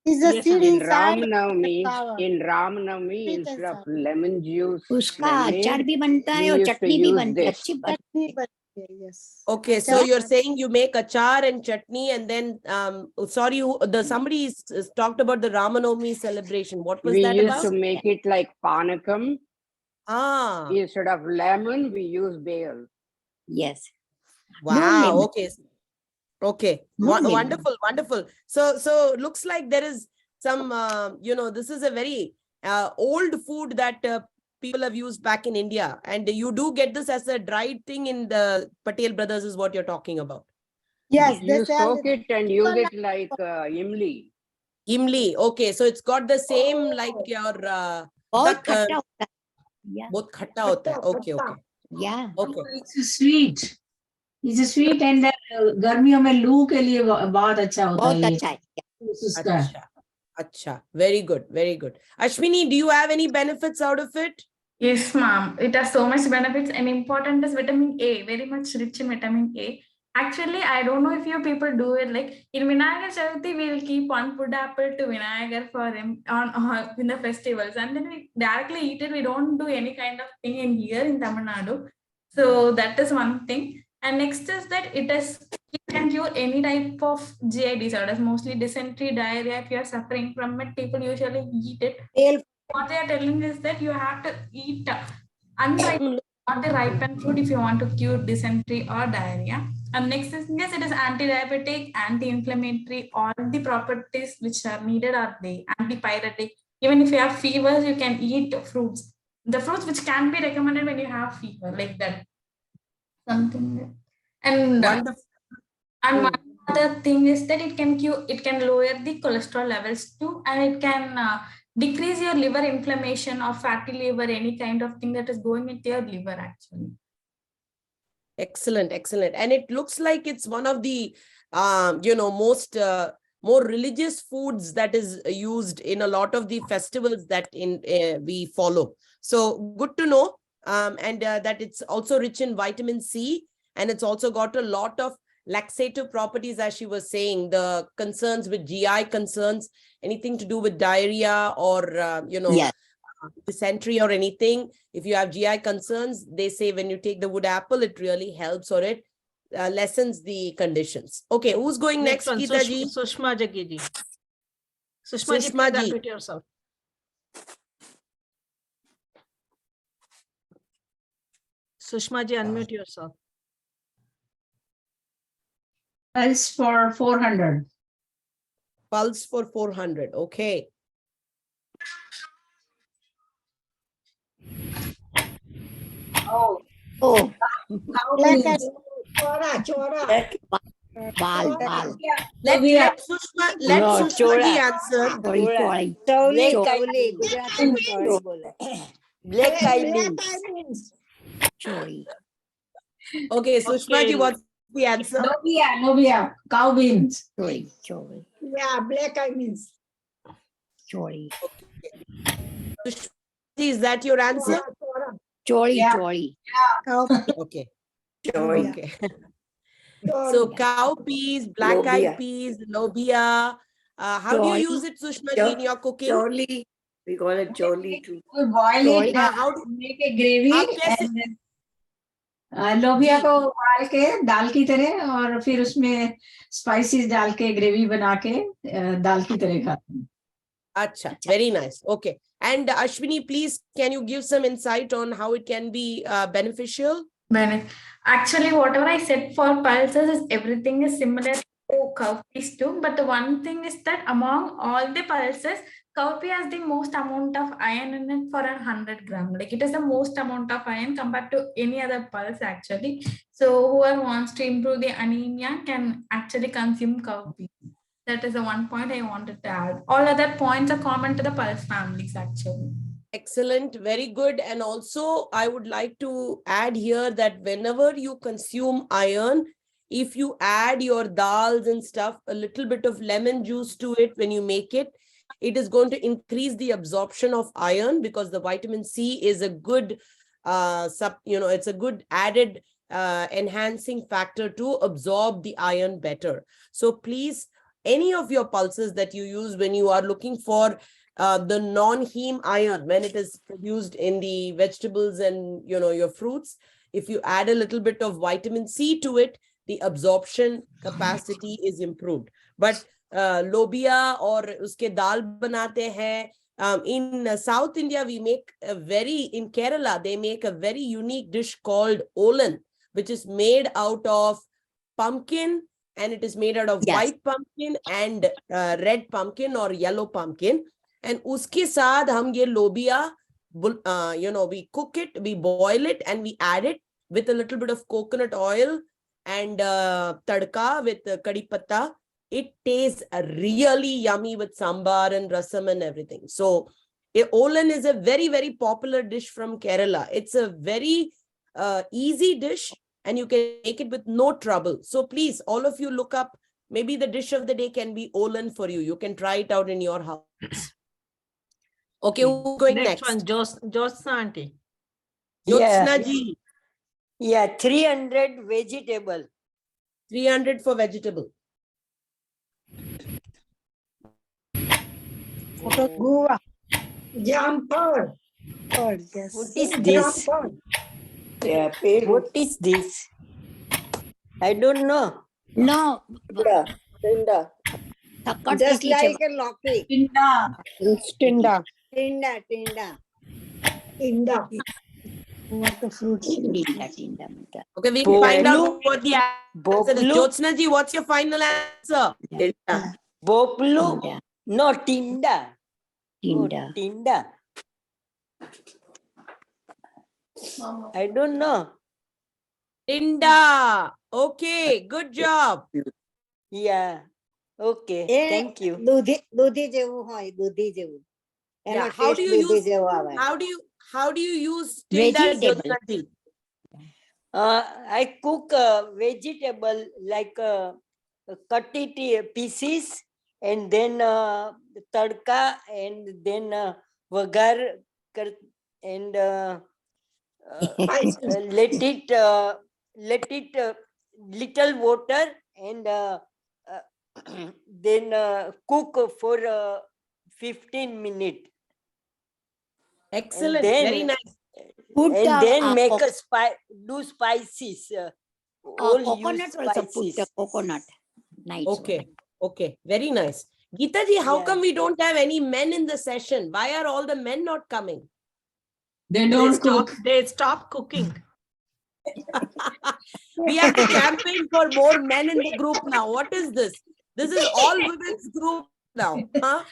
[SPEAKER 5] It's the
[SPEAKER 7] Yes,
[SPEAKER 5] seed
[SPEAKER 11] In
[SPEAKER 5] inside.
[SPEAKER 11] Ramnavami,
[SPEAKER 5] sour. Sweet and
[SPEAKER 11] instead of
[SPEAKER 5] sour.
[SPEAKER 11] lemon juice,
[SPEAKER 3] उसका
[SPEAKER 11] lemonade,
[SPEAKER 3] अचार भी बनता है
[SPEAKER 11] we
[SPEAKER 3] और
[SPEAKER 11] used to
[SPEAKER 3] चटनी भी
[SPEAKER 11] use
[SPEAKER 3] बनती है.
[SPEAKER 11] this.
[SPEAKER 3] अच्छी बात.
[SPEAKER 5] Chutney, but yes.
[SPEAKER 1] Okay, so
[SPEAKER 5] Achar.
[SPEAKER 1] you're saying you make achar and chutney, and then somebody talked about the Ramanomi celebration. What was
[SPEAKER 11] We
[SPEAKER 1] that
[SPEAKER 11] used
[SPEAKER 1] about?
[SPEAKER 11] to make it like panakam.
[SPEAKER 1] Ah,
[SPEAKER 11] Instead of lemon, we use bale.
[SPEAKER 3] Yes.
[SPEAKER 1] wow.
[SPEAKER 3] lemon.
[SPEAKER 1] Okay.
[SPEAKER 3] No lemon.
[SPEAKER 1] Wonderful. So looks like there is some, this is a very old food that people have used back in India. And you do get this as a dried thing in the Patel Brothers is what you're talking about.
[SPEAKER 5] Yes, they
[SPEAKER 11] You
[SPEAKER 5] sell
[SPEAKER 11] soak it and use it like imli.
[SPEAKER 1] Imli. Okay, so it's got the same like your
[SPEAKER 3] बहुत खट्टा होता है. Yeah.
[SPEAKER 1] बहुत खट्टा होता है. Okay.
[SPEAKER 3] Yeah.
[SPEAKER 1] Okay.
[SPEAKER 10] It's sweet. It's a sweet and गर्मियों में लू के लिए बहुत अच्छा होता
[SPEAKER 3] बहुत
[SPEAKER 10] है ये.
[SPEAKER 3] अच्छा है.
[SPEAKER 10] उसका.
[SPEAKER 1] Acha. Very good. Ashwini, do you have any benefits out of it?
[SPEAKER 6] Yes, ma'am. It has so much benefits, and important is vitamin A, very much rich in vitamin A. Actually, I don't know if you people do it. Like in Vinayagar Chavithi, we will keep one food apple to Vinayagar for him in the festivals, and then we directly eat it. We don't do any kind of thing in here in Tamil Nadu. So that is one thing. And next is that it can cure any type of GI disorders, mostly dysentery, diarrhea. If you are suffering from it, people usually eat it. What they are telling is that you have to eat unripe, not the ripened fruit if you want to cure dysentery or diarrhea. And next is, yes, it is anti-diabetic, anti-inflammatory, all the properties which are needed are there, antipyretic. Even if you have fevers, you can eat fruits. The fruits which can be recommended when you have fever, like that. Something. And
[SPEAKER 1] Wonderful.
[SPEAKER 6] and one other thing is that it can lower the cholesterol levels too, and it can decrease your liver inflammation or fatty liver, any kind of thing that is going into your liver actually.
[SPEAKER 1] Excellent, excellent. And it looks like it's one of the, most more religious foods that is used in a lot of the festivals that we follow. So good to know. And that it's also rich in vitamin C, and it's also got a lot of laxative properties, as she was saying, the concerns with GI concerns, anything to do with diarrhea or,
[SPEAKER 3] Yes.
[SPEAKER 1] dysentery or anything. If you have GI concerns, they say when you take the wood apple, it really helps, or it lessens the conditions. Okay, who's going next,
[SPEAKER 7] one,
[SPEAKER 1] Geeta ji?
[SPEAKER 7] Sushma Jaggi ji. Sushma ji,
[SPEAKER 1] Sushma
[SPEAKER 7] please
[SPEAKER 1] ji.
[SPEAKER 7] unmute yourself. Sushma ji, unmute yourself.
[SPEAKER 10] Pulse for 400.
[SPEAKER 1] Pulse for 400. Okay.
[SPEAKER 10] Oh,
[SPEAKER 3] Oh,
[SPEAKER 5] Black and chora.
[SPEAKER 3] bal, bal.
[SPEAKER 1] Let
[SPEAKER 10] No,
[SPEAKER 1] Sushma ji answer.
[SPEAKER 3] Sorry.
[SPEAKER 8] Black eyed beans.
[SPEAKER 3] Sorry.
[SPEAKER 1] Okay, Sushma ji, what's the answer?
[SPEAKER 10] Novia, cow beans.
[SPEAKER 3] Sorry.
[SPEAKER 5] Yeah, black eye means.
[SPEAKER 3] Sorry.
[SPEAKER 1] Sushma ji, is that your answer?
[SPEAKER 3] Sorry.
[SPEAKER 10] Yeah.
[SPEAKER 3] Sorry.
[SPEAKER 1] Okay.
[SPEAKER 4] Joy.
[SPEAKER 1] Okay. So cow peas, black eyed
[SPEAKER 4] Lobia.
[SPEAKER 1] peas, lobia. How do you
[SPEAKER 3] Joy.
[SPEAKER 1] use it, Sushma ji, in your cooking?
[SPEAKER 4] Jolly. We call it jolly too.
[SPEAKER 10] We boil
[SPEAKER 3] Sorry.
[SPEAKER 10] it,
[SPEAKER 1] how do-
[SPEAKER 10] make a gravy
[SPEAKER 1] आप कैसे-
[SPEAKER 10] and लोबिया
[SPEAKER 1] जी।
[SPEAKER 10] को उबाल के दाल की तरह और फिर उसमें स्पाइसेस डाल के ग्रेवी बना के दाल की तरह खाते हैं.
[SPEAKER 1] Acha, very nice. Okay. And Ashwini, please, can you give some insight on how it can be beneficial?
[SPEAKER 6] Actually, whatever I said for pulses is everything is similar to cowpeas too. But the one thing is that among all the pulses, cowpea has the most amount of iron in it for 100 gram. Like it is the most amount of iron compared to any other pulse actually. So whoever wants to improve the anemia can actually consume cowpea. That is the one point I wanted to add. All other points are common to the pulse families actually.
[SPEAKER 1] Excellent, very good. And also, I would like to add here that whenever you consume iron, if you add your dals and stuff, a little bit of lemon juice to it when you make it, it is going to increase the absorption of iron, because the vitamin C is a good, it's a good added enhancing factor to absorb the iron better. So please, any of your pulses that you use when you are looking for the non-heme iron, when it is produced in the vegetables and your fruits, if you add a little bit of vitamin C to it, the absorption capacity is improved. But lobia or uske dal banate hai. In South India, in Kerala, they make a very unique dish called olan, which is made out of pumpkin, and it is made out of white pumpkin and red pumpkin or yellow pumpkin. And uske saad hum ye lobia, we cook it, we boil it, and we add it with a little bit of coconut oil and tadka with kadi patta. It tastes really yummy with sambar and rasam and everything. So olan is a very, very popular dish from Kerala. It's a very easy dish, and you can make it with no trouble. So please, all of you look up, maybe the dish of the day can be olan for you. You can try it out in your house. Okay, who's going next?
[SPEAKER 7] One, Jyotsna auntie.
[SPEAKER 1] Jyotsna ji.
[SPEAKER 8] Yeah, 300 vegetable.
[SPEAKER 1] 300 for vegetable.
[SPEAKER 5] Guva. Jam curd.
[SPEAKER 8] Yes. What is this?
[SPEAKER 4] Yeah,
[SPEAKER 8] What is this?
[SPEAKER 12] I don't know.
[SPEAKER 3] No.
[SPEAKER 4] Tinda. Just like a locky.
[SPEAKER 10] Tinda.
[SPEAKER 8] It's Tinda.
[SPEAKER 4] Tinda, tinda.
[SPEAKER 3] What the fruits? Tinda.
[SPEAKER 1] Okay, we'll find out what the answer is.
[SPEAKER 12] Boplu.
[SPEAKER 1] Jyotsna ji, what's your final answer?
[SPEAKER 4] Tinda.
[SPEAKER 12] Boplu.
[SPEAKER 3] Tinda.
[SPEAKER 12] No, Tinda.
[SPEAKER 3] Tinda.
[SPEAKER 12] Oh, Tinda. I don't know.
[SPEAKER 1] Tinda. Okay, good job.
[SPEAKER 12] Yeah. Okay.
[SPEAKER 4] A
[SPEAKER 12] Thank you.
[SPEAKER 4] દૂધી જેવું હોય, દૂધી જેવું.
[SPEAKER 1] Yeah,
[SPEAKER 4] એનો
[SPEAKER 1] how
[SPEAKER 4] taste
[SPEAKER 1] do you
[SPEAKER 4] દૂધી
[SPEAKER 1] use
[SPEAKER 4] જેવો આવે.
[SPEAKER 1] how do you use Tinda,
[SPEAKER 3] Vegetable.
[SPEAKER 1] Jyotsna ji?
[SPEAKER 12] I cook vegetable like cut it pieces and then tadka and then vagar and let it little water and then cook for 15 minutes.
[SPEAKER 1] Excellent.
[SPEAKER 12] then-
[SPEAKER 1] Very nice.
[SPEAKER 3] Put
[SPEAKER 12] And then make
[SPEAKER 3] co-
[SPEAKER 12] do spices. All
[SPEAKER 3] coconut
[SPEAKER 12] use
[SPEAKER 3] also put
[SPEAKER 12] spices.
[SPEAKER 3] the coconut. Nice.
[SPEAKER 1] Okay. Okay. Very nice. Geeta ji, how
[SPEAKER 12] Yeah.
[SPEAKER 1] come we don't have any men in the session? Why are all the men not coming?
[SPEAKER 10] They don't cook.
[SPEAKER 7] They stop cooking.
[SPEAKER 1] We have to campaign for more men in the group now. What is this? This is all women's group now. Huh?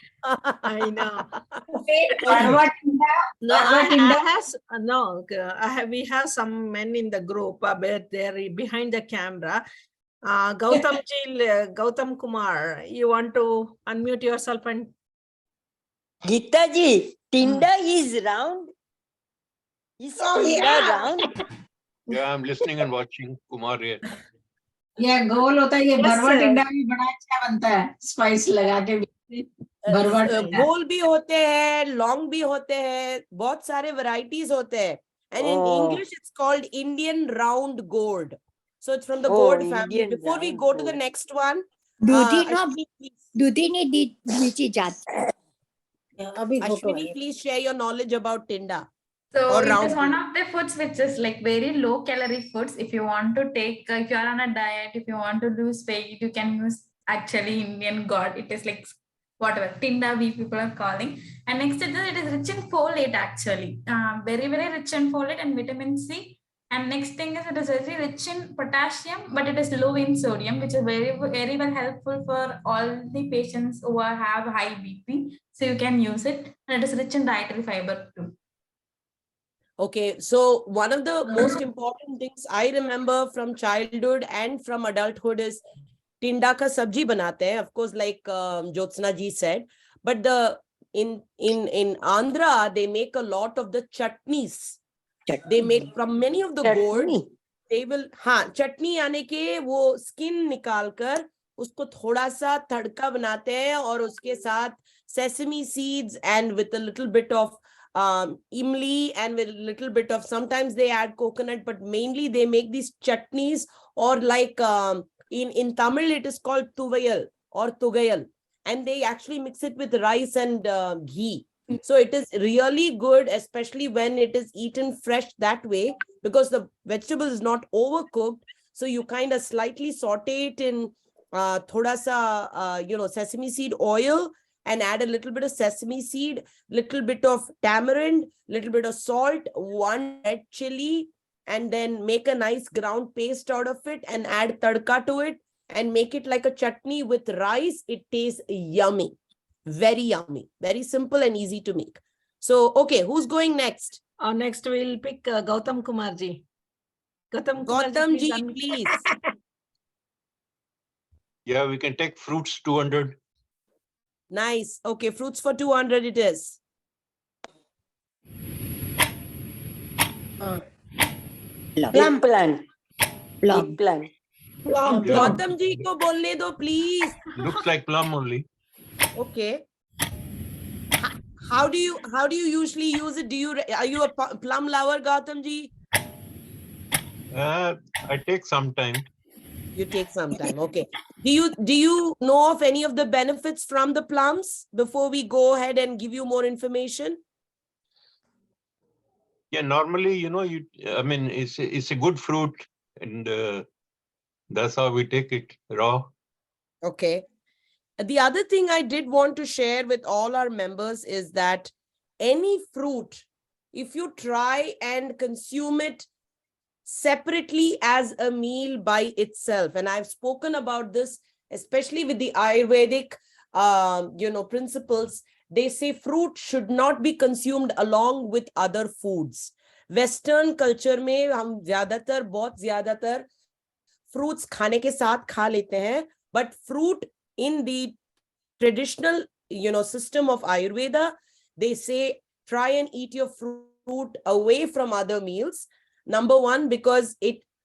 [SPEAKER 7] I know.
[SPEAKER 10] Parva Tinda.
[SPEAKER 7] No,
[SPEAKER 10] Parva Tinda.
[SPEAKER 7] we have some men in the group, but they're behind the camera. Gautam Kumar, you want to unmute yourself and
[SPEAKER 12] Geeta ji, Tinda is round. Is Tinda round?
[SPEAKER 13] Yeah, I'm listening and watching Kumar here.
[SPEAKER 10] ये गोल होता है, ये
[SPEAKER 7] Yes,
[SPEAKER 10] भरवा
[SPEAKER 7] sir.
[SPEAKER 10] टिंडा भी बड़ा अच्छा बनता है स्पाइस लगा के भरवा टिंडा।
[SPEAKER 1] गोल भी होते हैं, लॉन्ग भी होते हैं, बहुत सारे varieties होते हैं. And in
[SPEAKER 12] Oh.
[SPEAKER 1] English, it's called Indian round gourd. So it's from the
[SPEAKER 12] Oh,
[SPEAKER 1] gourd family.
[SPEAKER 12] Indian
[SPEAKER 1] Before we
[SPEAKER 12] round
[SPEAKER 1] go to the
[SPEAKER 12] gourd.
[SPEAKER 1] next one,
[SPEAKER 3] Dudhi no,
[SPEAKER 1] Ashwini, please.
[SPEAKER 3] Dudhi ne di which jat.
[SPEAKER 5] अभी photo
[SPEAKER 1] Ashwini, please share your knowledge about Tinda.
[SPEAKER 6] So
[SPEAKER 1] Or
[SPEAKER 6] it
[SPEAKER 1] round
[SPEAKER 6] is one of the foods which is like very low calorie foods. If you want to take, if you are on a diet, if you want to lose weight, you can use actually Indian gourd. It is like whatever Tinda we people are calling. And next is it is rich in folate actually, very very rich in folate and vitamin C. And next thing is it is very rich in potassium, but it is low in sodium, which is very very well helpful for all the patients who have high BP. So you can use it, and it is rich in dietary fiber too.
[SPEAKER 1] Okay, so one of the most important things I remember from childhood and from adulthood is tinda ka sabji banate hain, of course, like Jyotsna ji said, but in Andhra they make a lot of the chutneys. They make from many of the gourd. They will chutney यानी के वो skin निकाल कर उसको थोड़ा सा तड़का बनाते हैं और उसके साथ sesame seeds and with a little bit of imli and with a little bit of, sometimes they add coconut, but mainly they make these chutneys, or like in Tamil it is called tuvayal or tugayal, and they actually mix it with rice and ghee. So it is really good, especially when it is eaten fresh that way, because the vegetable is not overcooked. So you kind of slightly saute it in thoda sa sesame seed oil, and add a little bit of sesame seed, little bit of tamarind, little bit of salt, one red chili, and then make a nice ground paste out of it and add tadka to it and make it like a chutney with rice. It tastes yummy, very yummy, very simple and easy to make. So, okay, who's going next?
[SPEAKER 7] Next we'll pick Gautam Kumar ji.
[SPEAKER 1] Gautam ji, please.
[SPEAKER 13] Yeah, we can take fruits 200.
[SPEAKER 1] Nice. Okay, fruits for 200 it is.
[SPEAKER 12] Plum plant.
[SPEAKER 3] Plum.
[SPEAKER 12] Big plant.
[SPEAKER 13] Yeah.
[SPEAKER 1] Gautam ji ko bolne do, please.
[SPEAKER 13] Looks like plum only.
[SPEAKER 1] Okay. How do you usually use it? Are you a plum lover, Gautam ji?
[SPEAKER 13] I take some time.
[SPEAKER 1] You take some time. Okay. Do you know of any of the benefits from the plums before we go ahead and give you more information?
[SPEAKER 13] Yeah, normally, it's a good fruit, and That's how we take it raw.
[SPEAKER 1] Okay. The other thing I did want to share with all our members is that any fruit, if you try and consume it separately as a meal by itself, and I've spoken about this, especially with the Ayurvedic, principles, they say fruit should not be consumed along with other foods. Western culture में हम ज्यादातर बहुत ज्यादातर fruits खाने के साथ खा लेते हैं, but fruit in the traditional system of Ayurveda, they say try and eat your fruit away from other meals. Number one, because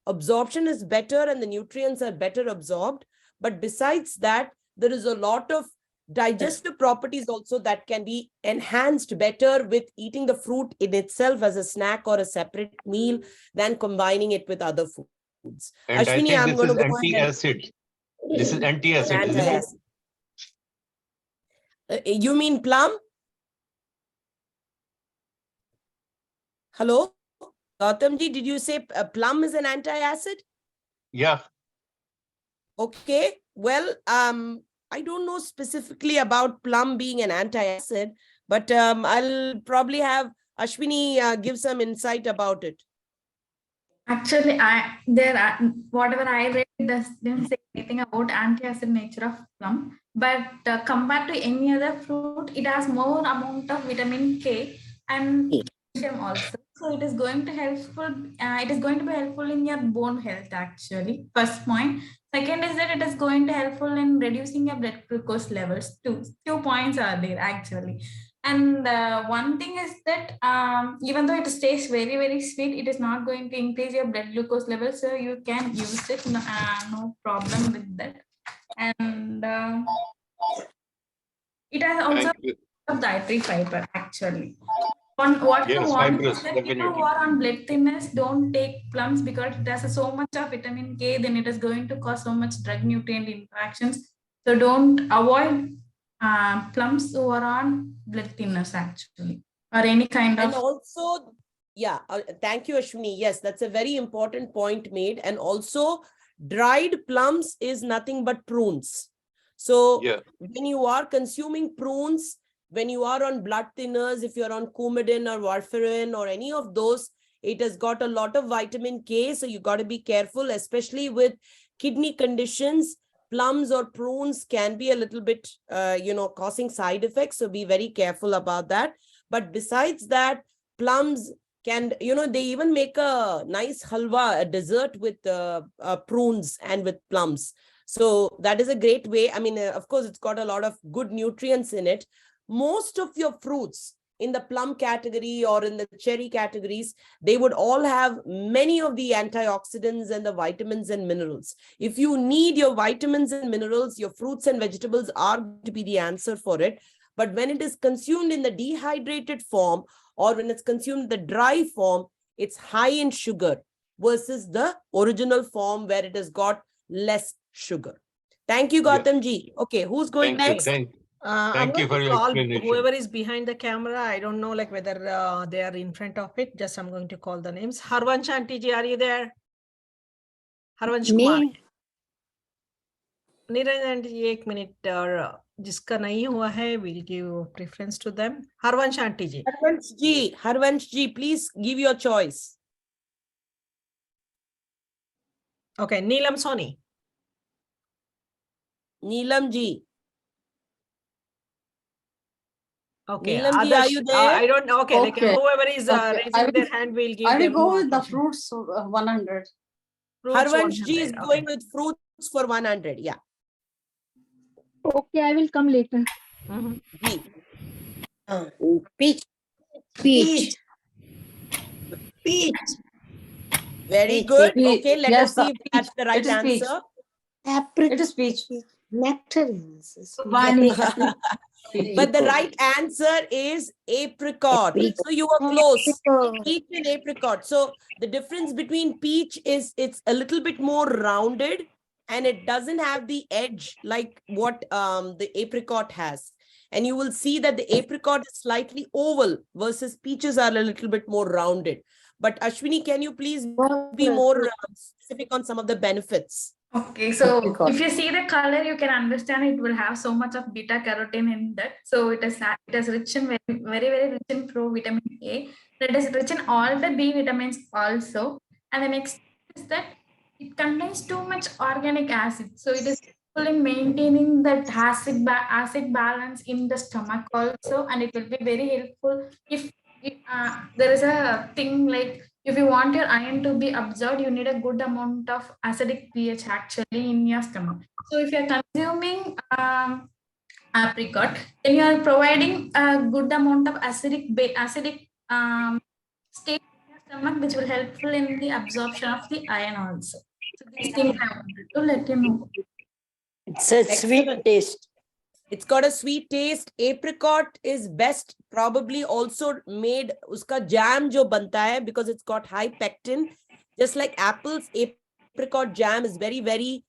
[SPEAKER 1] absorption is better and the nutrients are better absorbed. But besides that, there is a lot of digestive properties also that can be enhanced better with eating the fruit in itself as a snack or a separate meal than combining it with other foods.
[SPEAKER 13] And
[SPEAKER 1] Ashwini,
[SPEAKER 13] I
[SPEAKER 1] I'm
[SPEAKER 13] think
[SPEAKER 1] going
[SPEAKER 13] this
[SPEAKER 1] to
[SPEAKER 13] is
[SPEAKER 1] go ahead.
[SPEAKER 13] anti-acid. This is anti-acid, isn't it?
[SPEAKER 1] Anti-acid. You mean plum? Hello? Gautamji, did you say plum is an anti-acid?
[SPEAKER 13] Yeah.
[SPEAKER 1] Okay. Well, I don't know specifically about plum being an anti-acid, but I'll probably have Ashwini give some insight about it.
[SPEAKER 6] Actually, whatever I read didn't say anything about anti-acid nature of plum, but compared to any other fruit, it has more amount of vitamin K and calcium also. So it is going to helpful. It is going to be helpful in your bone health. Actually, first point. Second is that it is going to helpful in reducing your blood glucose levels. Two points are there actually. And one thing is that even though it tastes very, very sweet, it is not going to increase your blood glucose level. So you can use it, no problem with that. And it has also dietary fiber actually. What
[SPEAKER 13] Yes,
[SPEAKER 6] you want
[SPEAKER 13] fibrous,
[SPEAKER 6] is that people
[SPEAKER 13] definitely.
[SPEAKER 6] who are on blood thinness don't take plums because it has so much of vitamin K, then it is going to cause so much drug nutrient interactions. So don't avoid plums who are on blood thinners actually, or any kind of.
[SPEAKER 1] And also, yeah, thank you, Ashwini. Yes, that's a very important point made. And also, dried plums is nothing but prunes. So when you are consuming prunes, when you are on blood thinners, if you're on Coumadin or warfarin or any of those, it has got a lot of vitamin K. So you got to be careful, especially with kidney conditions. Plums or prunes can be a little bit, causing side effects. So be very careful about that. But besides that, plums can, they even make a nice halwa, a dessert with prunes and with plums. So that is a great way. I mean, of course, it's got a lot of good nutrients in it. Most of your fruits in the plum category or in the cherry categories, they would all have many of the antioxidants and the vitamins and minerals. If you need your vitamins and minerals, your fruits and vegetables are going to be the answer for it. But when it is consumed in the dehydrated form or when it's consumed in the dry form, it's high in sugar versus the original form where it has got less sugar. Thank you, Gautam ji. Okay, who's going next?
[SPEAKER 13] Thank you for your explanation.
[SPEAKER 7] Whoever is behind the camera, I don't know like whether they are in front of it. Just I'm going to call the names. Harvansh Aunty ji, are you there? Harvansh Kumar. Niranjan Aunty ji, 1 minute और जिसका नहीं हुआ है, we'll give preference to them. Harvansh Aunty ji.
[SPEAKER 1] Harvansh ji, please give your choice.
[SPEAKER 7] Okay, Neelam Soni.
[SPEAKER 1] Neelam ji.
[SPEAKER 7] Okay,
[SPEAKER 1] Neelam ji, are you there?
[SPEAKER 7] I don't know. Okay, like whoever is raising their hand, we'll give them.
[SPEAKER 10] I will go with the fruits 100.
[SPEAKER 1] Harvansh ji is going with fruits for 100. Yeah.
[SPEAKER 14] Okay, I will come later.
[SPEAKER 5] Peach.
[SPEAKER 1] Peach. Very good. Okay, let us see if that's the right answer.
[SPEAKER 10] It is peach.
[SPEAKER 5] Nectarines.
[SPEAKER 1] But the right answer is apricot. So you were close. Peach and apricot. So the difference between peach is it's a little bit more rounded and it doesn't have the edge like what the apricot has. And you will see that the apricot is slightly oval versus peaches are a little bit more rounded. But Ashwini, can you please be more specific on some of the benefits?
[SPEAKER 6] Okay, so
[SPEAKER 9] Apricot.
[SPEAKER 6] if you see the color, you can understand it will have so much of beta carotene in that. So it is rich in very rich in vitamin A. It is rich in all the B vitamins also. And the next is that it contains too much organic acid. So it is helpful in maintaining that acid balance in the stomach also, and it will be very helpful if there is a thing like if you want your iron to be absorbed, you need a good amount of acidic pH actually in your stomach. So if you're consuming apricot, then you are providing a good amount of acidic state in your stomach, which will helpful in the absorption of the iron also. So these things I wanted to let you know.
[SPEAKER 12] It's a sweet taste.
[SPEAKER 1] It's got a sweet taste. Apricot is best probably also made uska jam jo banta hai, because it's got high pectin. Just like apples, apricot jam is very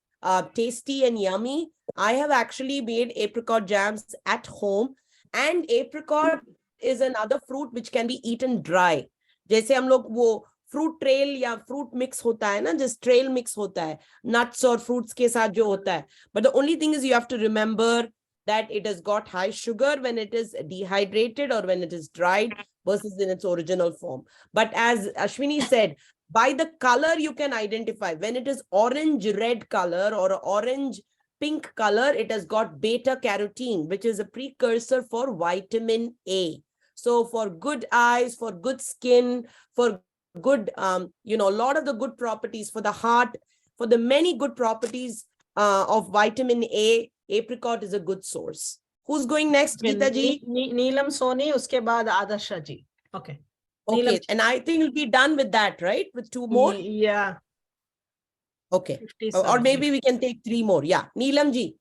[SPEAKER 1] tasty and yummy. I have actually made apricot jams at home, and apricot is another fruit which can be eaten dry. जैसे हम लोग वो fruit trail या fruit mix होता है ना, जिस trail mix होता है नट्स और फ्रूट्स के साथ जो होता है, but the only thing is you have to remember that it has got high sugar when it is dehydrated or when it is dried versus in its original form. But as Ashwini said, by the color you can identify. When it is orange red color or orange pink color, it has got beta carotene, which is a precursor for vitamin A. So for good eyes, for good skin, for good, a lot of the good properties for the heart, for the many good properties of vitamin A, apricot is a good source. Who's going next, Geeta ji?
[SPEAKER 7] Neelam Soni, uske baad Adarsha ji. Okay.
[SPEAKER 1] Okay, and I think we'll be done with that, right? With 2 more?
[SPEAKER 7] Yeah.
[SPEAKER 1] Okay. Or maybe we can take 3 more. Yeah. Neelam ji.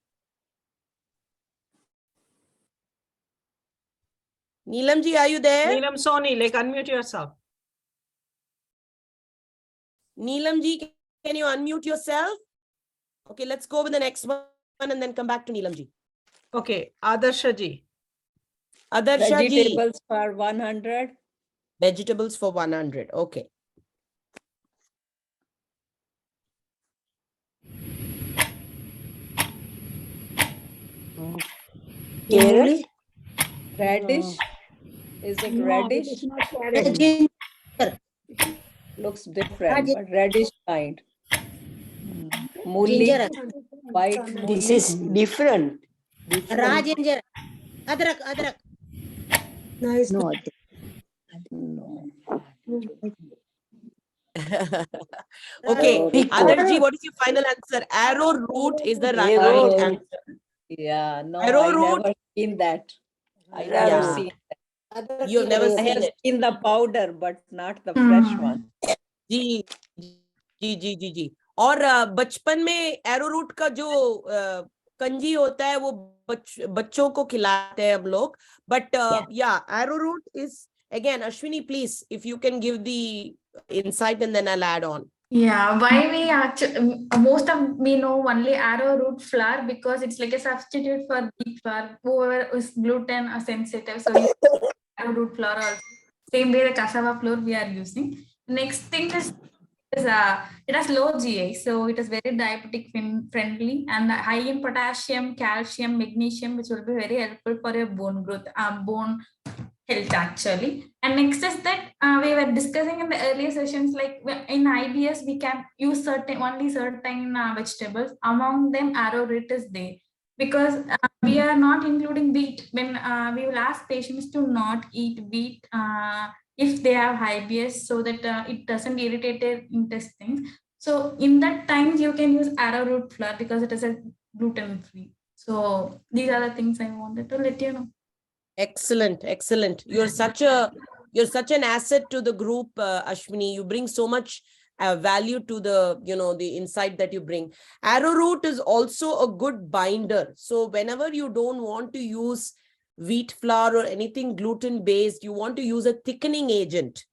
[SPEAKER 1] Neelam ji, are you there?
[SPEAKER 7] Neelam Soni, like unmute yourself.
[SPEAKER 1] Neelam ji, can you unmute yourself? Okay, let's go with the next one and then come back to Neelam ji.
[SPEAKER 7] Okay, Adarsha ji.
[SPEAKER 1] Adarsha ji.
[SPEAKER 9] Vegetables for 100.
[SPEAKER 1] Vegetables for 100. Okay.
[SPEAKER 9] Carrot. Radish. Is it
[SPEAKER 5] No,
[SPEAKER 9] reddish?
[SPEAKER 5] it is not carrot.
[SPEAKER 9] Looks different, but reddish kind. Mooli.
[SPEAKER 5] Ginger.
[SPEAKER 9] White
[SPEAKER 12] This
[SPEAKER 9] mooli.
[SPEAKER 12] is different.
[SPEAKER 5] Raw ginger. Adrak.
[SPEAKER 3] Nice. No.
[SPEAKER 1] Okay,
[SPEAKER 12] Apricot.
[SPEAKER 1] Adarji, what is your final answer? Arrowroot is the right
[SPEAKER 9] Arrowroot.
[SPEAKER 1] answer.
[SPEAKER 9] Yeah, no,
[SPEAKER 1] Arrowroot.
[SPEAKER 9] I never seen that. I
[SPEAKER 12] Yeah.
[SPEAKER 9] never seen that.
[SPEAKER 1] You've never
[SPEAKER 9] I
[SPEAKER 1] seen
[SPEAKER 9] have
[SPEAKER 1] it.
[SPEAKER 9] seen the powder, but not the fresh one.
[SPEAKER 1] जी जी. और बचपन में arrowroot का जो कंजी होता है वो बच्चों को खिलाते हैं हम लोग. But yeah, arrowroot is again, Ashwini, please, if you can give the insight and then I'll add on.
[SPEAKER 6] Yeah, why we actually most of we know only arrowroot flour because it's like a substitute for wheat flour. Whoever is gluten or sensitive, so we use arrowroot flour also. Same way the cassava flour we are using. Next thing is it has low GI, so it is very diabetic friendly and high in potassium, calcium, magnesium, which will be very helpful for your bone growth, bone health actually. And next is that we were discussing in the earlier sessions, like in IBS we can use only certain vegetables. Among them, arrowroot is there because we are not including wheat. When we will ask patients to not eat wheat if they have IBS, so that it doesn't irritate their intestines. So in that time you can use arrowroot flour because it is a gluten free. So these are the things I wanted to let you know.
[SPEAKER 1] Excellent. You're such an asset to the group, Ashwini. You bring so much value to the the insight that you bring. Arrowroot is also a good binder. So whenever you don't want to use wheat flour or anything gluten based, you want to use a thickening agent.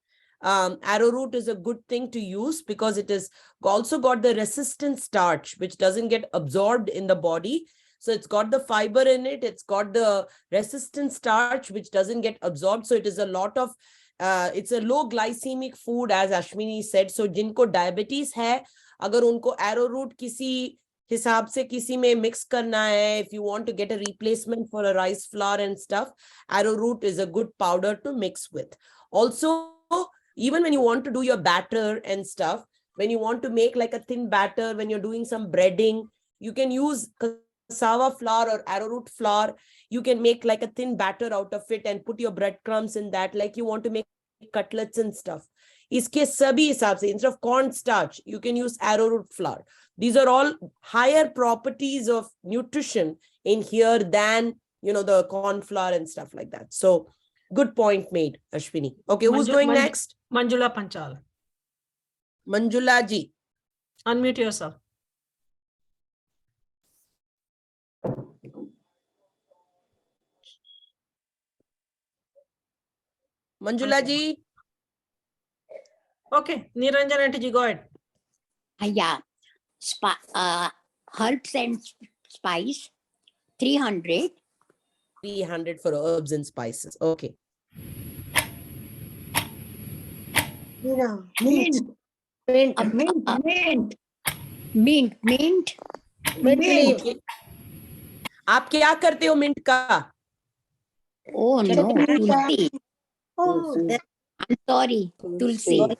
[SPEAKER 1] Arrowroot is a good thing to use because it is also got the resistant starch, which doesn't get absorbed in the body. So it's got the fiber in it. It's got the resistant starch, which doesn't get absorbed. So it is a lot of, it's a low glycemic food, as Ashwini said. So jinko diabetes hai, अगर उनको arrowroot किसी हिसाब से किसी में mix करना है, if you want to get a replacement for a rice flour and stuff, arrowroot is a good powder to mix with. Also, even when you want to do your batter and stuff, when you want to make like a thin batter, when you're doing some breading, you can use cassava flour or arrowroot flour. You can make like a thin batter out of it and put your breadcrumbs in that, like you want to make cutlets and stuff. Iske sabhi hisab se, instead of cornstarch, you can use arrowroot flour. These are all higher properties of nutrition in here than, you know, the corn flour and stuff like that. So good point made, Ashwini. Okay, who's going next?
[SPEAKER 7] Manjula Panchal.
[SPEAKER 1] Manjula ji.
[SPEAKER 7] Unmute yourself.
[SPEAKER 1] Manjula ji.
[SPEAKER 7] Okay, Niranjan Aunty ji, go ahead.
[SPEAKER 3] Yeah. Herbs and spice, 300.
[SPEAKER 1] 300 for herbs and spices. Okay.
[SPEAKER 3] Mint. Mint.
[SPEAKER 1] Okay. आप क्या करते हो mint का?
[SPEAKER 3] Oh no, tulsi. I'm sorry, tulsi.
[SPEAKER 1] Okay.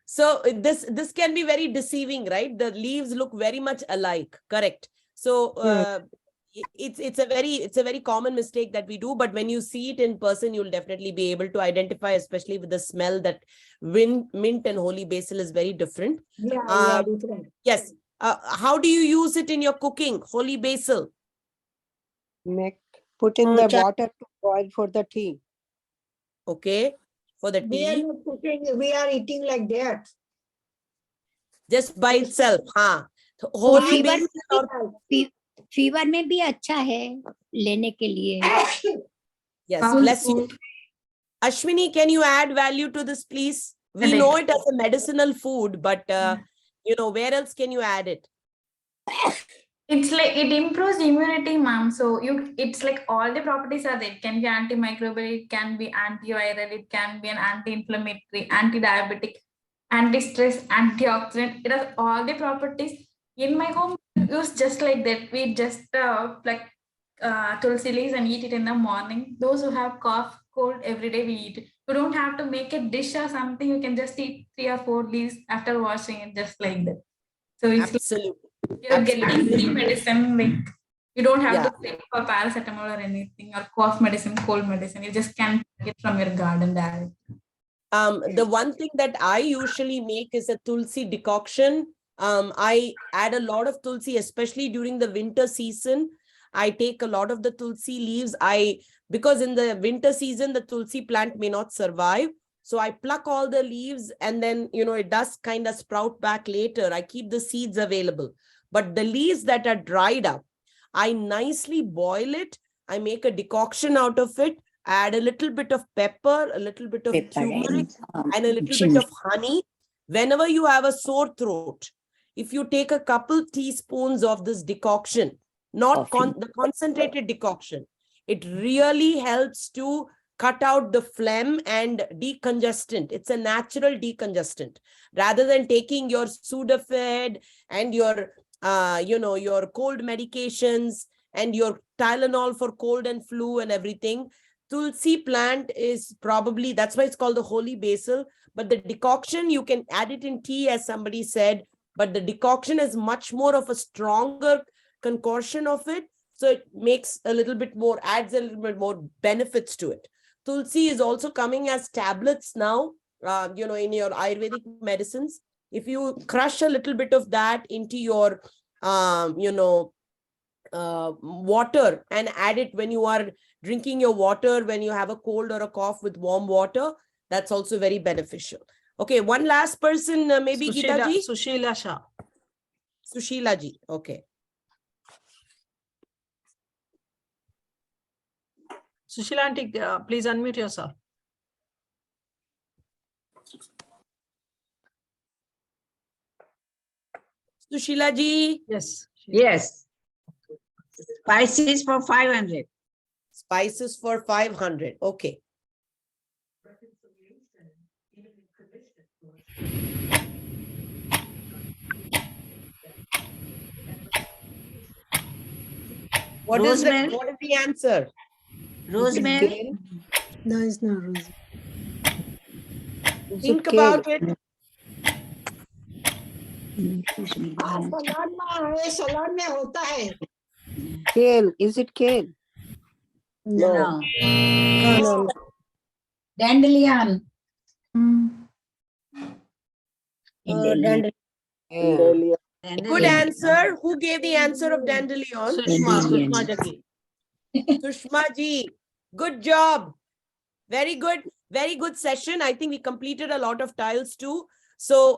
[SPEAKER 1] So this can be very deceiving, right? The leaves look very much alike. Correct. So it's a very common mistake that we do, but when you see it in person, you'll definitely be able to identify, especially with the smell, that mint and holy basil is very different.
[SPEAKER 10] different.
[SPEAKER 1] Yes. How do you use it in your cooking? Holy basil.
[SPEAKER 8] Put in the water to boil for the tea.
[SPEAKER 1] Okay. For the
[SPEAKER 10] We are
[SPEAKER 1] tea.
[SPEAKER 10] not cooking, we are eating like that.
[SPEAKER 1] Just by itself. हाँ. Holy basil.
[SPEAKER 3] Fever में भी अच्छा है लेने के लिए.
[SPEAKER 1] Yes, bless you. Ashwini, can you add value to this, please? We know it as a medicinal food, but you know, where else can you add it?
[SPEAKER 6] It's like it improves immunity, ma'am. So it's like all the properties are there. It can be antimicrobial, it can be antiviral, it can be an anti-inflammatory, anti-diabetic, anti-stress, antioxidant. It has all the properties. In my home, we use just like that. We just tulsi leaves and eat it in the morning. Those who have cough, cold, every day we eat it. You don't have to make a dish or something. You can just eat 3 or 4 leaves after washing it, just like that. So it's
[SPEAKER 1] Absolutely.
[SPEAKER 6] you're getting free medicine. Like you don't have to take for paracetamol or anything, or cough medicine, cold medicine. You just can get from your garden direct.
[SPEAKER 1] The one thing that I usually make is a tulsi decoction. I add a lot of tulsi, especially during the winter season. I take a lot of the tulsi leaves. Because in the winter season, the tulsi plant may not survive. So I pluck all the leaves, and then, you know, it does kind of sprout back later. I keep the seeds available. But the leaves that are dried up, I nicely boil it. I make a decoction out of it. Add a little bit of pepper, a little bit of turmeric, and a little bit of honey. Whenever you have a sore throat, if you take a couple teaspoons of this decoction, not the concentrated decoction, it really helps to cut out the phlegm and decongestant. It's a natural decongestant. Rather than taking your Sudafed and your, your cold medications and your Tylenol for cold and flu and everything, Tulsi plant is probably, that's why it's called the holy basil. But the decoction, you can add it in tea, as somebody said, but the decoction is much more of a stronger concoction of it. So it makes a little bit more, adds a little bit more benefits to it. Tulsi is also coming as tablets now, in your Ayurvedic medicines. If you crush a little bit of that into your, water and add it when you are drinking your water, when you have a cold or a cough with warm water, that's also very beneficial. Okay, one last person, maybe Geeta ji?
[SPEAKER 7] Sushila Shah.
[SPEAKER 1] Sushila ji, okay.
[SPEAKER 7] Sushila aunty, please unmute yourself.
[SPEAKER 1] Sushila ji?
[SPEAKER 7] Yes.
[SPEAKER 15] Yes. Spices for 500.
[SPEAKER 1] Spices for 500. Okay. What is the answer?
[SPEAKER 15] Rosemary.
[SPEAKER 5] No, it's not rose.
[SPEAKER 1] Think about it.
[SPEAKER 7] सलाद में होता है.
[SPEAKER 8] Kale. Is it kale?
[SPEAKER 15] No.
[SPEAKER 5] No.
[SPEAKER 10] Dandelion.
[SPEAKER 5] Dandelion.
[SPEAKER 8] Yeah.
[SPEAKER 1] Good answer. Who gave the answer of dandelion?
[SPEAKER 4] Sushma Jagi.
[SPEAKER 1] Sushma ji. Good job. Very good. Very good session. I think we completed a lot of tiles too. So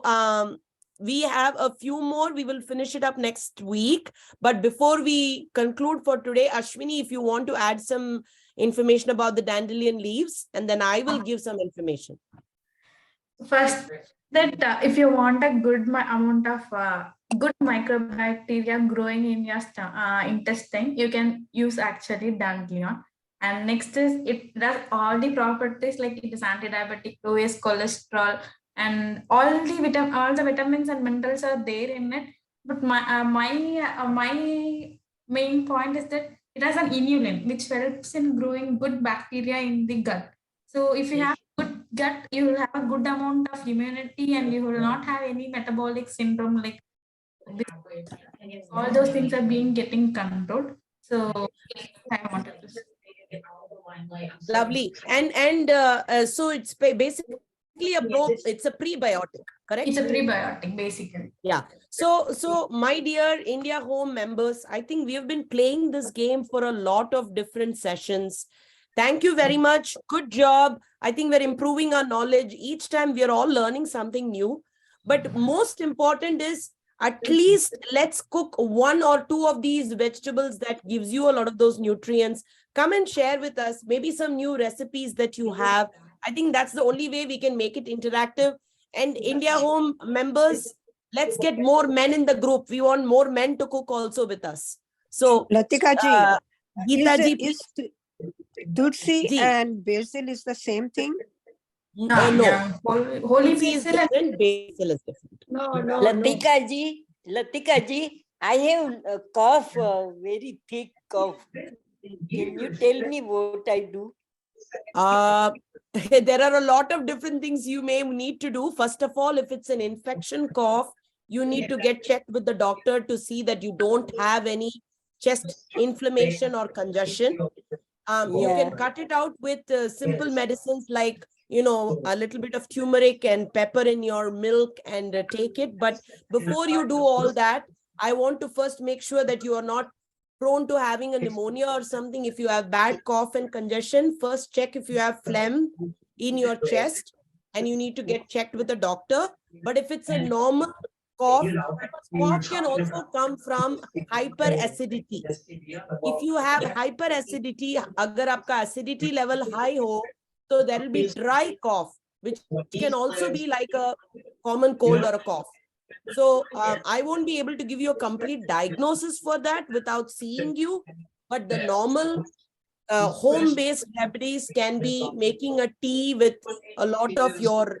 [SPEAKER 1] we have a few more. We will finish it up next week. But before we conclude for today, Ashwini, if you want to add some information about the dandelion leaves, and then I will give some information.
[SPEAKER 6] First, that if you want a good amount of good microbacteria growing in your intestine, you can use actually dandelion. And next is it does all the properties, like it is anti-diabetic, lowers cholesterol, and all the vitamins and minerals are there in it. But my main point is that it has an inulin, which helps in growing good bacteria in the gut. So if you have good gut, you will have a good amount of immunity, and you will not have any metabolic syndrome like this. All those things are getting controlled. So I wanted to say.
[SPEAKER 1] Lovely. And so it's basically it's a prebiotic, correct?
[SPEAKER 6] It's a prebiotic, basically.
[SPEAKER 1] Yeah. So my dear India Home members, I think we have been playing this game for a lot of different sessions. Thank you very much. Good job. I think we're improving our knowledge. Each time we are all learning something new. But most important is, at least let's cook 1 or 2 of these vegetables that gives you a lot of those nutrients. Come and share with us maybe some new recipes that you have. I think that's the only way we can make it interactive. And India Home members, let's get more men in the group. We want more men to cook also with us. So,
[SPEAKER 8] Latika ji,
[SPEAKER 1] Geeta ji,
[SPEAKER 8] is Tulsi and basil is the same thing?
[SPEAKER 1] No.
[SPEAKER 6] Holy
[SPEAKER 1] Tulsi is different, basil is different.
[SPEAKER 12] Latika ji, I have a cough, very thick cough. Can you tell me what I do?
[SPEAKER 1] There are a lot of different things you may need to do. First of all, if it's an infection cough, you need to get checked with the doctor to see that you don't have any chest inflammation or congestion. You can cut it out with simple medicines like, a little bit of turmeric and pepper in your milk and take it. But before you do all that, I want to first make sure that you are not prone to having a pneumonia or something. If you have bad cough and congestion, first check if you have phlegm in your chest and you need to get checked with a doctor. But if it's a normal cough, cough can also come from hyperacidity. If you have hyperacidity, agar aapka acidity level high ho, so there will be dry cough, which can also be like a common cold or a cough. So I won't be able to give you a complete diagnosis for that without seeing you, but the normal home-based remedies can be making a tea with a lot of your,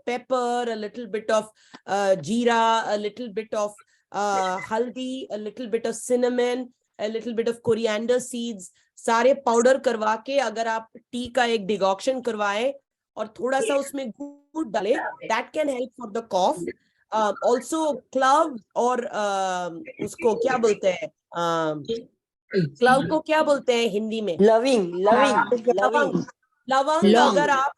[SPEAKER 1] pepper, a little bit of jeera, a little bit of haldi, a little bit of cinnamon, a little bit of coriander seeds. सारे powder करवा के अगर आप T का एक decoction करवाएं और थोड़ा सा उसमें गुड़ डालें, that can help for the cough. Also clove और उसको क्या बोलते हैं, क्लव को क्या बोलते हैं हिंदी में?
[SPEAKER 12] लविंग
[SPEAKER 1] अगर आप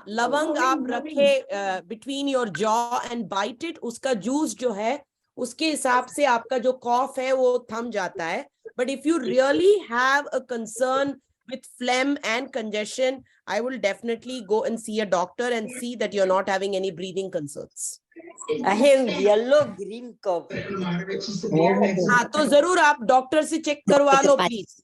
[SPEAKER 1] लवंग आप रखे between your jaw and bite it, उसका जूस जो है उसके हिसाब से आपका जो कॉफ है वो थम जाता है. But if you really have a concern with phlegm and congestion, I will definitely go and see a doctor and see that you're not having any breathing concerns.
[SPEAKER 12] I have yellow green cough.
[SPEAKER 1] हाँ, तो जरूर आप doctor से check करवा लो please.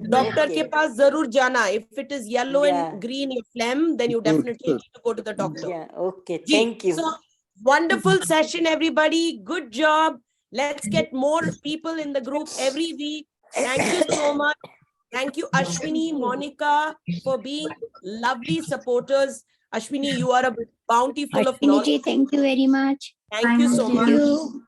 [SPEAKER 1] Doctor के पास जरूर जाना. If it is yellow and green your phlegm, then you definitely need to go to the doctor.
[SPEAKER 12] Yeah, okay, thank you.
[SPEAKER 1] So, wonderful session, everybody. Good job. Let's get more people in the group every week. Thank you so much. Thank you, Ashwini, Monica, for being lovely supporters. Ashwini, you are a bounty full of knowledge.
[SPEAKER 3] Thank you very much.
[SPEAKER 1] Thank you so much.
[SPEAKER 3] Thank you.